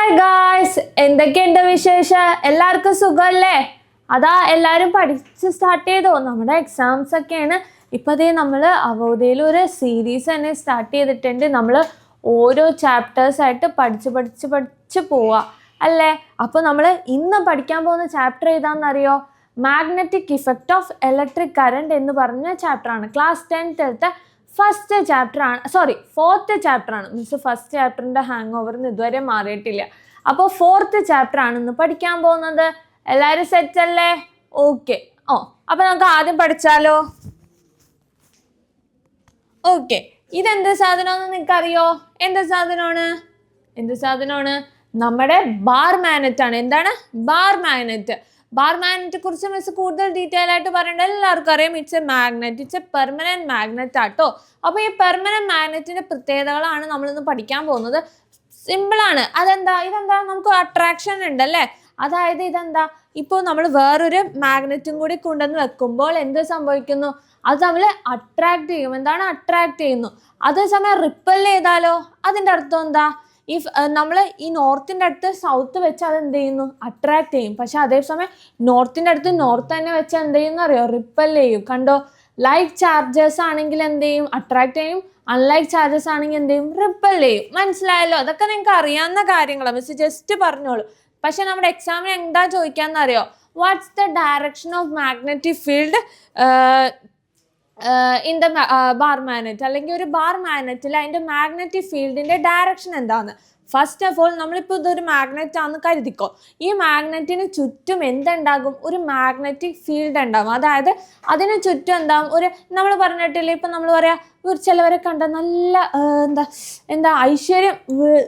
Hi guys, എന്തൊക്കെയുണ്ട് വിശേഷം? എല്ലാവർക്കും സുഖമല്ലേ? അതാ എല്ലാവരും പഠിച്ച് സ്റ്റാർട്ട് ചെയ്തോ? നമ്മുടെ എക്സാംസ് ഒക്കെയാണ്. ഇപ്പം അതേ നമ്മൾ അവോധയിൽ ഒരു സീരീസ് തന്നെ സ്റ്റാർട്ട് ചെയ്തിട്ടുണ്ട്. നമ്മൾ ഓരോ ചാപ്റ്റേഴ്സായിട്ട് പഠിച്ച് പോവുക അല്ലേ? അപ്പോൾ നമ്മൾ ഇന്ന് പഠിക്കാൻ പോകുന്ന ചാപ്റ്റർ ഏതാണെന്നറിയോ? Magnetic effect of electric current എന്ന് പറഞ്ഞ ചാപ്റ്ററാണ്. ക്ലാസ് 10th ഫസ്റ്റ് ചാപ്റ്ററാണ്, ഫോർത്ത് ചാപ്റ്ററാണ്. മീൻസ് ഫസ്റ്റ് ചാപ്റ്ററിൻ്റെ ഹാങ് ഓവറിന് ഇതുവരെ മാറിയിട്ടില്ല. അപ്പോൾ ഫോർത്ത് ചാപ്റ്ററാണ് ഇന്ന് പഠിക്കാൻ പോകുന്നത്. എല്ലാവരും സെറ്റ് അല്ലേ? ഓക്കെ. അപ്പോൾ നമുക്ക് ആദ്യം പഠിച്ചാലോ? ഓക്കെ, ഇതെന്ത് സാധനമാണെന്ന് നിങ്ങൾക്കറിയോ? എന്ത് സാധനമാണ്? നമ്മുടെ ബാർ മാഗ്നറ്റ് ആണ്. എന്താണ് ബാർ മാഗ്നറ്റ്? ബാർ മാഗ്നറ്റിനെ കുറിച്ച് മിസ് കൂടുതൽ ഡീറ്റെയിൽ ആയിട്ട് പറയേണ്ട എല്ലാവർക്കും അറിയാം. It's A magnet, it's A permanent magnet ആട്ടോ. അപ്പോൾ ഈ പെർമനന്റ് മാഗ്നറ്റിന്റെ പ്രത്യേകതകളാണ് നമ്മളിന്ന് പഠിക്കാൻ പോകുന്നത്. സിമ്പിളാണ്. ഇതെന്താ നമുക്ക് അട്രാക്ഷൻ ഉണ്ടല്ലേ? അതായത് ഇപ്പോൾ നമ്മൾ വേറൊരു മാഗ്നറ്റും കൂടി കൊണ്ടുവന്ന് വെക്കുമ്പോൾ എന്ത് സംഭവിക്കുന്നു? അത് നമ്മൾ അട്രാക്ട് ചെയ്യും. എന്താണ് അട്രാക്ട് ചെയ്യുന്നു? അതേസമയം റിപ്പൽ ചെയ്താലോ? അതിൻ്റെ അർത്ഥം എന്താ? നമ്മൾ ഈ നോർത്തിൻ്റെ അടുത്ത് സൗത്ത് വെച്ച് അത് എന്ത് ചെയ്യുന്നു? അട്രാക്ട് ചെയ്യും. പക്ഷെ അതേസമയം നോർത്തിൻ്റെ അടുത്ത് നോർത്ത് തന്നെ വെച്ച് എന്ത് ചെയ്യുന്നു അറിയോ? റിപ്പൽ ചെയ്യും. കണ്ടോ? ലൈക്ക് ചാർജസ് ആണെങ്കിൽ എന്ത് ചെയ്യും? അട്രാക്ട് ചെയ്യും. അൺലൈക്ക് ചാർജസ് ആണെങ്കിൽ എന്ത് ചെയ്യും? റിപ്പൽ ചെയ്യും. മനസ്സിലായല്ലോ? അതൊക്കെ നിങ്ങൾക്ക് അറിയാവുന്ന കാര്യങ്ങളാണ്. മിസ് ജസ്റ്റ് പറഞ്ഞോളൂ. പക്ഷെ നമ്മുടെ എക്സാമിന് എന്താ ചോദിക്കാന്നറിയോ? What's the direction of magnetic field in the bar magnet? അല്ലെങ്കിൽ ഒരു ബാർ മാഗ്നറ്റിൽ അതിൻ്റെ മാഗ്നറ്റിക് ഫീൽഡിൻ്റെ ഡയറക്ഷൻ എന്താണ്? ഫസ്റ്റ് ഓഫ് ഓൾ, നമ്മളിപ്പോൾ ഇതൊരു മാഗ്നറ്റ് ആണെന്ന് കരുതിക്കോ. ഈ മാഗ്നറ്റിന് ചുറ്റും എന്തുണ്ടാകും? ഒരു മാഗ്നറ്റിക് ഫീൽഡ് ഉണ്ടാകും. അതായത് അതിന് ചുറ്റും എന്താകും? നമ്മൾ പറഞ്ഞിട്ടില്ലേ, ഇപ്പം നമ്മൾ പറയാം ചിലവരെ കണ്ട നല്ല എന്താ ഐശ്വര്യം,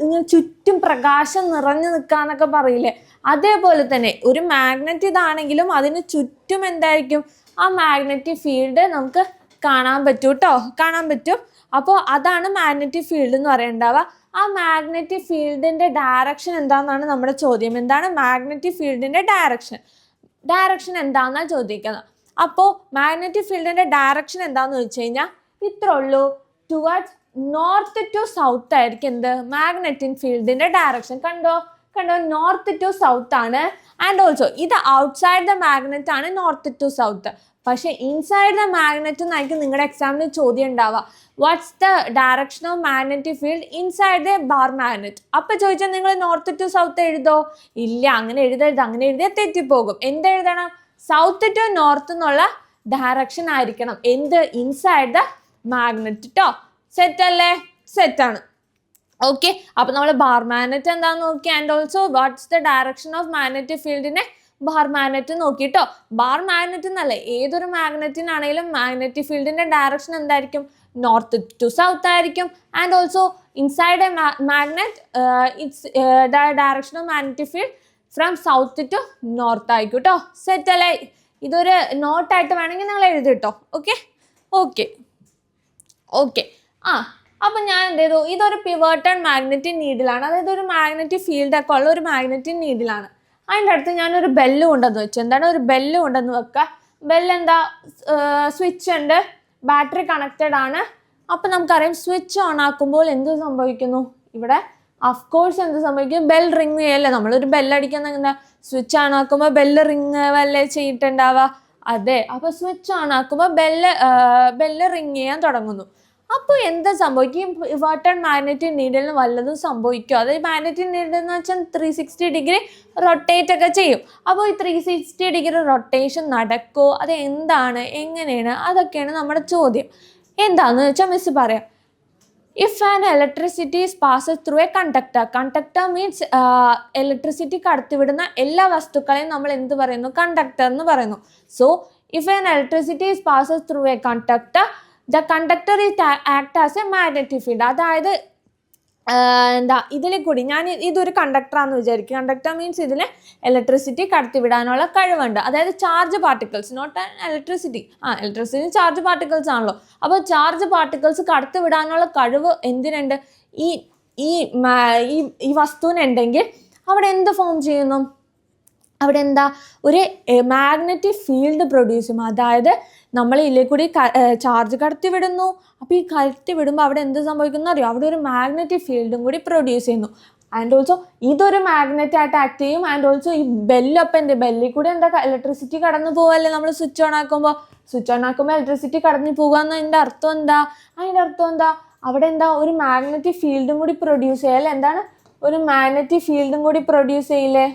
ഇങ്ങനെ ചുറ്റും പ്രകാശം നിറഞ്ഞു നിൽക്കാന്നൊക്കെ പറയില്ലേ? അതേപോലെ തന്നെ ഒരു മാഗ്നറ്റ് ഇതാണെങ്കിലും അതിന് ചുറ്റും എന്തായിരിക്കും? ആ മാഗ്നറ്റിക് ഫീൽഡ് നമുക്ക് കാണാൻ പറ്റും. അപ്പോൾ അതാണ് മാഗ്നറ്റിക് ഫീൽഡ് എന്ന് പറയുന്നുണ്ടാവുക. ആ മാഗ്നറ്റിക് ഫീൽഡിൻ്റെ ഡയറക്ഷൻ എന്താണെന്നാണ് നമ്മുടെ ചോദ്യം. എന്താണ് മാഗ്നറ്റിക് ഫീൽഡിൻ്റെ ഡയറക്ഷൻ എന്താണെന്നാണ് ചോദിക്കുന്നത്. അപ്പോൾ മാഗ്നറ്റിക് ഫീൽഡിൻ്റെ ഡയറക്ഷൻ എന്താണെന്ന് വെച്ച് കഴിഞ്ഞാൽ ഇത്രേ ഉള്ളൂ. ടുവേർഡ്സ് നോർത്ത് ടു സൗത്ത് ആയിരിക്കും എന്ത്? മാഗ്നറ്റിക് ഫീൽഡിൻ്റെ ഡയറക്ഷൻ. കണ്ടോ? നോർത്ത് ടു സൗത്ത് ആണ്. ആൻഡ് ഓൾസോ ഇത് ഔട്ട്സൈഡ് ദ മാഗ്നറ്റ് ആണ്, നോർത്ത് ടു സൗത്ത്. പക്ഷേ ഇൻസൈഡ് ദ മാഗ്നറ്റ് എന്നായിരിക്കും നിങ്ങളുടെ എക്സാമിന് ചോദ്യം ഉണ്ടാവുക. What's the direction of magnetic field inside the bar magnet? അപ്പോൾ ചോദിച്ചാൽ നിങ്ങൾ നോർത്ത് ടു സൗത്ത് എഴുതോ? ഇല്ല, അങ്ങനെ എഴുതരുത്. അങ്ങനെ എഴുതിയാൽ തെറ്റിപ്പോകും. എന്തെഴുതണം? സൗത്ത് ടു നോർത്ത് എന്നുള്ള ഡയറക്ഷൻ ആയിരിക്കണം. എന്ത്? ഇൻസൈഡ് ദ മാഗ്നറ്റ് ട്ടോ. സെറ്റ് അല്ലേ? സെറ്റാണ്. ഓക്കെ, അപ്പോൾ നമ്മൾ ബാർ മാഗ്നറ്റ് എന്താണെന്ന് നോക്കി. And also what's the direction of magnetic ഫീൽഡിനെ ബാർ മാഗ്നറ്റ് നോക്കിട്ടോ. ബാർ മാഗ്നറ്റ് എന്നല്ല, ഏതൊരു മാഗ്നറ്റിനാണെങ്കിലും മാഗ്നറ്റിക് ഫീൽഡിന്റെ ഡയറക്ഷൻ എന്തായിരിക്കും? നോർത്ത് ടു സൗത്ത് ആയിരിക്കും. And also inside a magnet it's the direction of magnetic field from south to north ആയിരിക്കും കേട്ടോ. സെറ്റ് അല്ലേ? ഇതൊരു നോട്ടായിട്ട് വേണമെങ്കിൽ നിങ്ങൾ എഴുതിട്ടോ. ഓക്കെ. അപ്പം ഞാൻ എന്ത് ചെയ്തു? ഇതൊരു പിവോട്ടഡ് മാഗ്നറ്റിക് നീഡിലാണ്. അതായത് ഒരു മാഗ്നറ്റിക് ഫീൽഡൊക്കെ ഉള്ള ഒരു മാഗ്നറ്റിക് നീഡിലാണ്. അതിൻ്റെ അടുത്ത് ഞാനൊരു ബെല്ല് കൊണ്ടുവന്ന് വെച്ചു. എന്താണ് ഒരു ബെല്ല് കൊണ്ടുവന്ന് വെക്കുക? ബെല്ല് എന്താ? സ്വിച്ച് ഉണ്ട്, ബാറ്ററി കണക്റ്റഡ് ആണ്. അപ്പം നമുക്കറിയാം സ്വിച്ച് ഓൺ ആക്കുമ്പോൾ എന്ത് സംഭവിക്കുന്നു? ഇവിടെ അഫ്കോഴ്സ് എന്ത് സംഭവിക്കും? ബെൽ റിങ് ചെയ്യല്ലേ? നമ്മളൊരു ബെല്ലടിക്കുന്ന എന്താ? സ്വിച്ച് ഓൺ ആക്കുമ്പോൾ ബെല്ല് റിങ് വല്ലേ ചെയ്തിട്ടുണ്ടാവുക? അതെ. അപ്പോൾ സ്വിച്ച് ഓൺ ആക്കുമ്പോൾ ബെല്ല് റിങ് ചെയ്യാൻ തുടങ്ങുന്നു. അപ്പോൾ എന്താ സംഭവിക്കും? പിവോട്ടഡ് മാഗ്നറ്റിക് നീഡിലിന് വല്ലതും സംഭവിക്കുമോ? അതായത് മാഗ്നറ്റിക് നീഡിൽ എന്ന് വെച്ചാൽ 360 ഡിഗ്രി റൊട്ടേറ്റ് ഒക്കെ ചെയ്യും. അപ്പോൾ ഈ 360 ഡിഗ്രി റൊട്ടേഷൻ നടക്കുമോ? അത് എന്താണ്, എങ്ങനെയാണ്? അതൊക്കെയാണ് നമ്മുടെ ചോദ്യം. എന്താണെന്ന് വെച്ചാൽ മിസ് പറയാം. If an electricity passes through a conductor means electricity കടത്തിവിടുന്ന എല്ലാ വസ്തുക്കളെയും നമ്മൾ എന്ത് പറയുന്നു? കണ്ടക്ടർ എന്ന് പറയുന്നു. So if an electricity passes through a conductor, the conductor is act as a magnetic field. അതായത് ഇതിൽ കൂടി ഇതൊരു കണ്ടക്ടറാണെന്ന് വിചാരിക്കും. കണ്ടക്ടർ മീൻസ് ഇതിൽ ഇലക്ട്രിസിറ്റി കടത്തിവിടാനുള്ള കഴിവുണ്ട്. അതായത് charge particles, not electricity. Electricity charge particles ആണല്ലോ. അപ്പോൾ ചാർജ് പാർട്ടിക്കിൾസ് കടത്തിവിടാനുള്ള കഴിവ് എന്തിനുണ്ട്? ഈ വസ്തുവിനുണ്ടെങ്കിൽ അവിടെ എന്ത് ഫോം ചെയ്യുന്നു? അവിടെ എന്താ? ഒരു മാഗ്നറ്റിക് ഫീൽഡ് പ്രൊഡ്യൂസ് ചെയ്യും. അതായത് നമ്മൾ ഇതിലേ കൂടി ചാർജ് കടത്തി വിടുന്നു. അപ്പോൾ ഈ കടത്തി വിടുമ്പോൾ അവിടെ എന്ത് സംഭവിക്കുന്നു അറിയോ? അവിടെ ഒരു മാഗ്നറ്റിക് ഫീൽഡും കൂടി പ്രൊഡ്യൂസ് ചെയ്യുന്നു. ആൻഡ് ഓൾസോ ഇതൊരു മാഗ്നറ്റ് ആയിട്ട് ആക്ട് ചെയ്യും. ആൻഡ് ഓൾസോ ഈ ബെല്ലൊപ്പം ബെല്ലിൽ കൂടെ എന്താ ഇലക്ട്രിസിറ്റി കടന്നു പോവല്ലേ നമ്മൾ സ്വിച്ച് ഓൺ ആക്കുമ്പോൾ. സ്വിച്ച് ഓൺ ആക്കുമ്പോൾ ഇലക്ട്രിസിറ്റി കടന്നു പോകുക എന്നതിൻ്റെ അർത്ഥം എന്താ? അതിൻ്റെ അർത്ഥം എന്താ? അവിടെ എന്താ ഒരു മാഗ്നറ്റിക് ഫീൽഡും കൂടി പ്രൊഡ്യൂസ് ചെയ്യല്ലേ. എന്താണ്? ഒരു മാഗ്നറ്റിക് ഫീൽഡും കൂടി പ്രൊഡ്യൂസ് ചെയ്യില്ലേ?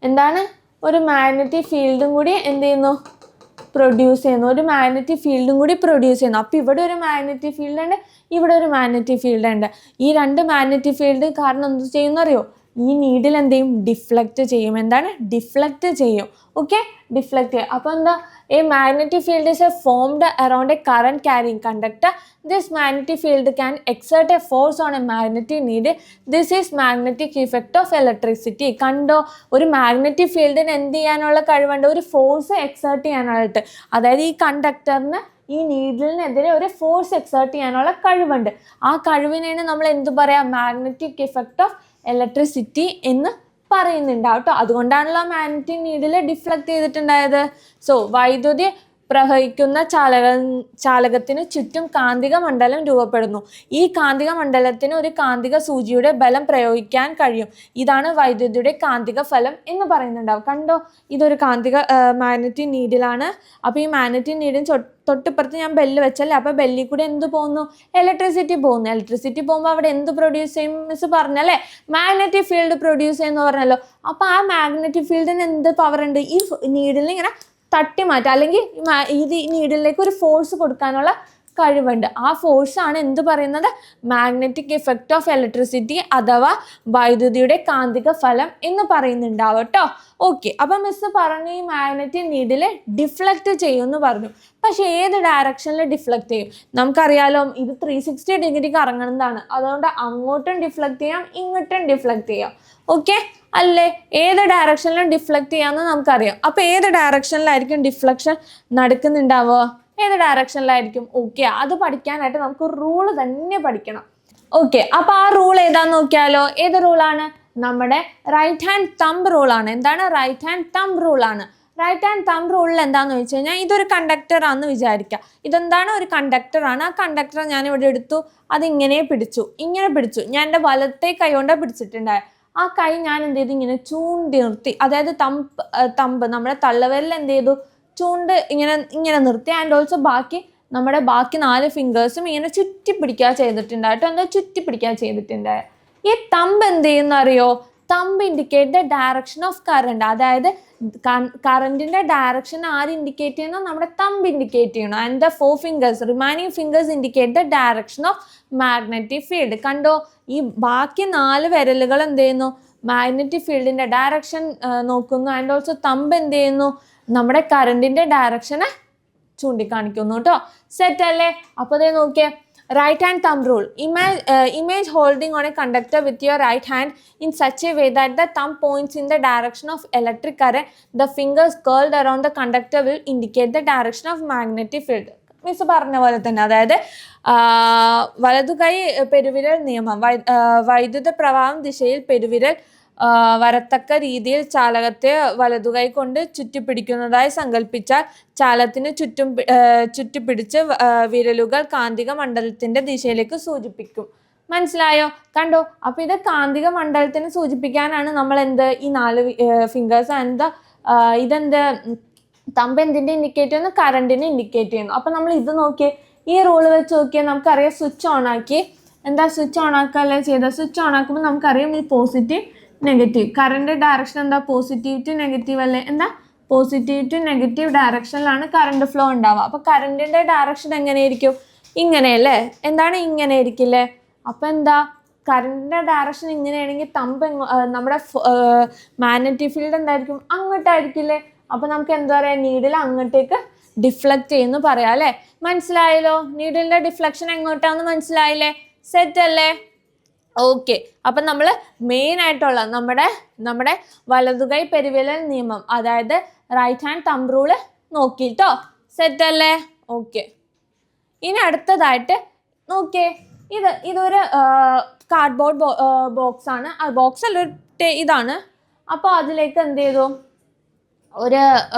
എന്താണ്? ഒരു മാഗ്നറ്റിക് ഫീൽഡും കൂടി എന്ത് ചെയ്യുന്നു? പ്രൊഡ്യൂസ് ചെയ്യുന്നു. ഒരു മാഗ്നറ്റിക് ഫീൽഡും കൂടി പ്രൊഡ്യൂസ് ചെയ്യുന്നു. അപ്പോൾ ഇവിടെ ഒരു മാഗ്നറ്റിക് ഫീൽഡ് ഉണ്ട്, ഇവിടെ ഒരു മാഗ്നറ്റിക് ഫീൽഡ് ഉണ്ട്. ഈ രണ്ട് മാഗ്നറ്റിക് ഫീൽഡ് കാരണം എന്ത് ചെയ്യുന്ന അറിയോ? ഈ നീഡിൽ എന്ത് ചെയ്യും? ഡിഫ്ലക്റ്റ് ചെയ്യും. എന്താണ്? ഡിഫ്ലക്റ്റ് ചെയ്യും. ഓക്കെ, ഡിഫ്ലക്റ്റ് ചെയ്യും. അപ്പോൾ എന്താ? A magnetic field is formed around a current carrying conductor. This magnetic field can exert a force on a magnetic needle. This is magnetic effect of electricity. കണ്ടോ? ഒരു magnetic ഫീൽഡിന് എന്ത് ചെയ്യാനുള്ള കഴിവുണ്ട്? ഒരു ഫോഴ്സ് എക്സേർട്ട് ചെയ്യാനായിട്ട്. അതായത് ഈ കണ്ടക്ടറിന് ഈ നീഡിലിനെതിരെ ഒരു ഫോഴ്സ് എക്സേർട്ട് ചെയ്യാനുള്ള കഴിവുണ്ട്. ആ കഴിവിനെയാണ് നമ്മൾ എന്ത് പറയാം? മാഗ്നറ്റിക് ഇഫക്റ്റ് ഓഫ് ഇലക്ട്രിസിറ്റി എന്ന് പറയുന്നുണ്ടാവും കേട്ടോ. അതുകൊണ്ടാണല്ലോ മാഗ്നറ്റിക് നീഡിൽ ഡിഫ്ലക്റ്റ് ചെയ്തിട്ടുണ്ടായത്. സോ വൈദ്യുതി പ്രവഹിക്കുന്ന ചാലകത്തിന് ചുറ്റും കാന്തിക മണ്ഡലം രൂപപ്പെടുന്നു. ഈ കാന്തിക മണ്ഡലത്തിന് ഒരു കാന്തിക സൂചിയുടെ ബലം പ്രയോഗിക്കാൻ കഴിയും. ഇതാണ് വൈദ്യുതിയുടെ കാന്തിക ഫലം എന്ന് പറയുന്നുണ്ടാവും. കണ്ടോ? ഇതൊരു കാന്തിക മാഗ്നറ്റിക് നീഡിലാണ്. അപ്പോൾ ഈ മാഗ്നറ്റിക് നീഡിന് തൊട്ടിപ്പുറത്ത് ഞാൻ ബെല്ല് വെച്ചല്ലേ, അപ്പോൾ ബെല്ലിൽ കൂടെ എന്ത് പോകുന്നു? ഇലക്ട്രിസിറ്റി പോകുന്നു. ഇലക്ട്രിസിറ്റി പോകുമ്പോൾ അവിടെ എന്ത് പ്രൊഡ്യൂസ് ചെയ്യും മിസ് പറഞ്ഞല്ലേ? മാഗ്നറ്റിക് ഫീൽഡ് പ്രൊഡ്യൂസ് ചെയ്യുന്നു പറഞ്ഞല്ലോ. അപ്പോൾ ആ മാഗ്നറ്റിക് ഫീൽഡിന് എന്ത് പവർ ഉണ്ട്? ഈ നീഡിലിന് ഇങ്ങനെ തട്ടി മാറ്റാം, അല്ലെങ്കിൽ ഇത് ഈ നീഡിലേക്ക് ഒരു ഫോഴ്സ് കൊടുക്കാനുള്ള കഴിവുണ്ട്. ആ ഫോഴ്സാണ് എന്ത് പറയുന്നത്? മാഗ്നറ്റിക് ഇഫക്റ്റ് ഓഫ് ഇലക്ട്രിസിറ്റി അഥവാ വൈദ്യുതിയുടെ കാന്തിക ഫലം എന്ന് പറയുന്നുണ്ടാവും കേട്ടോ. ഓക്കെ, അപ്പം മിസ് പറഞ്ഞു ഈ മാഗ്നറ്റിക് നീഡിൽ ഡിഫ്ലക്റ്റ് ചെയ്യുമെന്ന് പറഞ്ഞു. പക്ഷെ ഏത് ഡയറക്ഷനിൽ ഡിഫ്ലക്റ്റ് ചെയ്യും? നമുക്കറിയാലോ ഇത് 360 ഡിഗ്രി കറങ്ങുന്നതാണ്. അതുകൊണ്ട് അങ്ങോട്ടും ഡിഫ്ലക്റ്റ് ചെയ്യാം, ഇങ്ങോട്ടും ഡിഫ്ലക്റ്റ് ചെയ്യാം. ഓക്കെ അല്ലേ? ഏത് ഡയറക്ഷനിലും ഡിഫ്ലക്റ്റ് ചെയ്യാമെന്ന് നമുക്കറിയാം. അപ്പോൾ ഏത് ഡയറക്ഷനിലായിരിക്കും ഡിഫ്ലക്ഷൻ നടക്കുന്നുണ്ടാവുക? ഏത് ഡയറക്ഷനിലായിരിക്കും? ഓക്കെ, അത് പഠിക്കാനായിട്ട് നമുക്ക് റൂള് തന്നെ പഠിക്കണം. ഓക്കെ, അപ്പോൾ ആ റൂൾ ഏതാന്ന് നോക്കിയാലോ? ഏത് റൂളാണ്? നമ്മുടെ റൈറ്റ് ഹാൻഡ് തമ്പ് റൂളാണ്. എന്താണ്? റൈറ്റ് ഹാൻഡ് തമ്പ് റൂളാണ്. റൈറ്റ് ഹാൻഡ് തമ്പ് റൂളിൽ എന്താണെന്ന് വെച്ച് കഴിഞ്ഞാൽ ഇതൊരു കണ്ടക്ടറാണെന്ന് വിചാരിക്കുക. ഇതെന്താണ്? ഒരു കണ്ടക്ടറാണ്. ആ കണ്ടക്ടർ ഞാൻ ഇവിടെ എടുത്തു, അതിങ്ങനെ പിടിച്ചു, ഇങ്ങനെ പിടിച്ചു. ഞാൻ എൻ്റെ വലത്തെ കൈ കൊണ്ടാണ് പിടിച്ചിട്ടുണ്ടായത്. ആ കൈ ഞാൻ എന്ത് ചെയ്തു? ഇങ്ങനെ ചൂണ്ടി നിർത്തി. അതായത് തമ്പ് നമ്മുടെ തള്ളവിരൽ എന്ത് ചെയ്തു? ചൂണ്ട് ഇങ്ങനെ നിർത്തി. ആൻഡ് ഓൾസോ ബാക്കി 4 ഫിംഗേഴ്സും ഇങ്ങനെ ചുറ്റി പിടിക്കുക ചെയ്തിട്ടുണ്ടായിട്ടോ. എന്താ ചുറ്റി പിടിക്കുക ചെയ്തിട്ടുണ്ടായ? ഈ തമ്പ് എന്ത് ചെയ്യുന്ന അറിയോ? Thumb indicate the direction of current. അതായത് കറണ്ടിന്റെ ഡയറക്ഷൻ ആര് ഇൻഡിക്കേറ്റ് ചെയ്യുന്നു? നമ്മുടെ തമ്പ് ഇൻഡിക്കേറ്റ് ചെയ്യണം. And the 4 fingers remaining fingers indicate the direction of magnetic field. കണ്ടോ? ഈ ബാക്കി 4 വിരലുകൾ എന്ത് ചെയ്യുന്നു? മാഗ്നറ്റിക് ഫീൽഡിന്റെ ഡയറക്ഷൻ നോക്കുന്നു. ആൻഡ് ഓൾസോ തമ്പ് എന്ത് ചെയ്യുന്നു? നമ്മുടെ കറണ്ടിന്റെ ഡയറക്ഷനെ ചൂണ്ടിക്കാണിക്കുന്നു കേട്ടോ. സെറ്റ് അല്ലേ? അപ്പോൾ അതേ നോക്കിയേ, right hand thumb rule. Image holding on a conductor with your right hand in such a way that the thumb points in the direction of electric current. The fingers curled around the conductor will indicate the direction of magnetic field. Miss പറഞ്ഞ പോലെ തന്നെ, അതായത് വലതുകൈ പെരുവിരൽ നിയമം. വൈദ്യുത പ്രവാഹം ദിശയിൽ പെരുവിരൽ വരത്തക്ക രീതിയിൽ ചാലകത്തെ വലതുകൈ കൊണ്ട് ചുറ്റിപ്പിടിക്കുന്നതായി സങ്കല്പിച്ചാൽ ചാലകത്തിന് ചുറ്റിപ്പിടിച്ച് വിരലുകൾ കാന്തിക മണ്ഡലത്തിന്റെ ദിശയിലേക്ക് സൂചിപ്പിക്കും. മനസ്സിലായോ? കണ്ടോ? അപ്പൊ ഇത് കാന്തിക മണ്ഡലത്തിനെ സൂചിപ്പിക്കാനാണ് നമ്മൾ ഈ 4 ഫിംഗേഴ്സ് ആൻഡ് ഇതെന്ത് തമ്പ് എന്തിന്റെ ഇൻഡിക്കേറ്റ് ചെയ്യുന്നു? കറണ്ടിനെ ഇൻഡിക്കേറ്റ് ചെയ്യുന്നു. അപ്പൊ നമ്മൾ ഇത് നോക്കിയേ, ഈ റൂള് വെച്ച് നോക്കിയാൽ നമുക്കറിയാം. സ്വിച്ച് ഓൺ ആക്കി, സ്വിച്ച് ഓൺ ആക്കല്ലേ ചെയ്ത? സ്വിച്ച് ഓൺ ആക്കുമ്പോൾ നമുക്കറിയാം ഈ പോസിറ്റീവ് നെഗറ്റീവ് കറണ്ട് ഡയറക്ഷൻ എന്താ? പോസിറ്റീവ് ടു നെഗറ്റീവ് അല്ലേ? പോസിറ്റീവ് ടു നെഗറ്റീവ് ഡയറക്ഷനിലാണ് കറണ്ട് ഫ്ലോ ഉണ്ടാവുക. അപ്പോൾ കറണ്ടിന്റെ ഡയറക്ഷൻ എങ്ങനെയായിരിക്കും? ഇങ്ങനെയല്ലേ? ഇങ്ങനെ ആയിരിക്കില്ലേ? അപ്പോൾ കറണ്ടിന്റെ ഡയറക്ഷൻ ഇങ്ങനെയാണെങ്കിൽ നമ്മുടെ മാഗ്നറ്റിക് ഫീൽഡ് എന്തായിരിക്കും? അങ്ങോട്ടായിരിക്കില്ലേ? അപ്പോൾ നമുക്ക് എന്താ പറയുക? നീഡിൽ അങ്ങോട്ടേക്ക് ഡിഫ്ലക്റ്റ് ചെയ്യുന്നു പറയാം അല്ലേ? മനസ്സിലായല്ലോ? നീഡിലിന്റെ ഡിഫ്ലക്ഷൻ എങ്ങോട്ടാന്ന് മനസ്സിലായില്ലേ? സെറ്റ് അല്ലേ? ഓക്കെ, അപ്പം നമ്മൾ മെയിൻ ആയിട്ടുള്ള നമ്മുടെ വലതുകൈ പെരുവിരൽ നിയമം, അതായത് റൈറ്റ് ഹാൻഡ് തമ്പ് റൂള് നോക്കിട്ടോ. സെറ്റ് അല്ലേ? ഓക്കെ, ഇനി അടുത്തതായിട്ട് നോക്കിയേ, ഇതൊരു കാർഡ്ബോർഡ് ബോക്സ് ആണ്. ബോക്സ് അല്ല, ഇതാണ്. അപ്പോൾ അതിലേക്ക് എന്ത് ചെയ്തു? ഒരു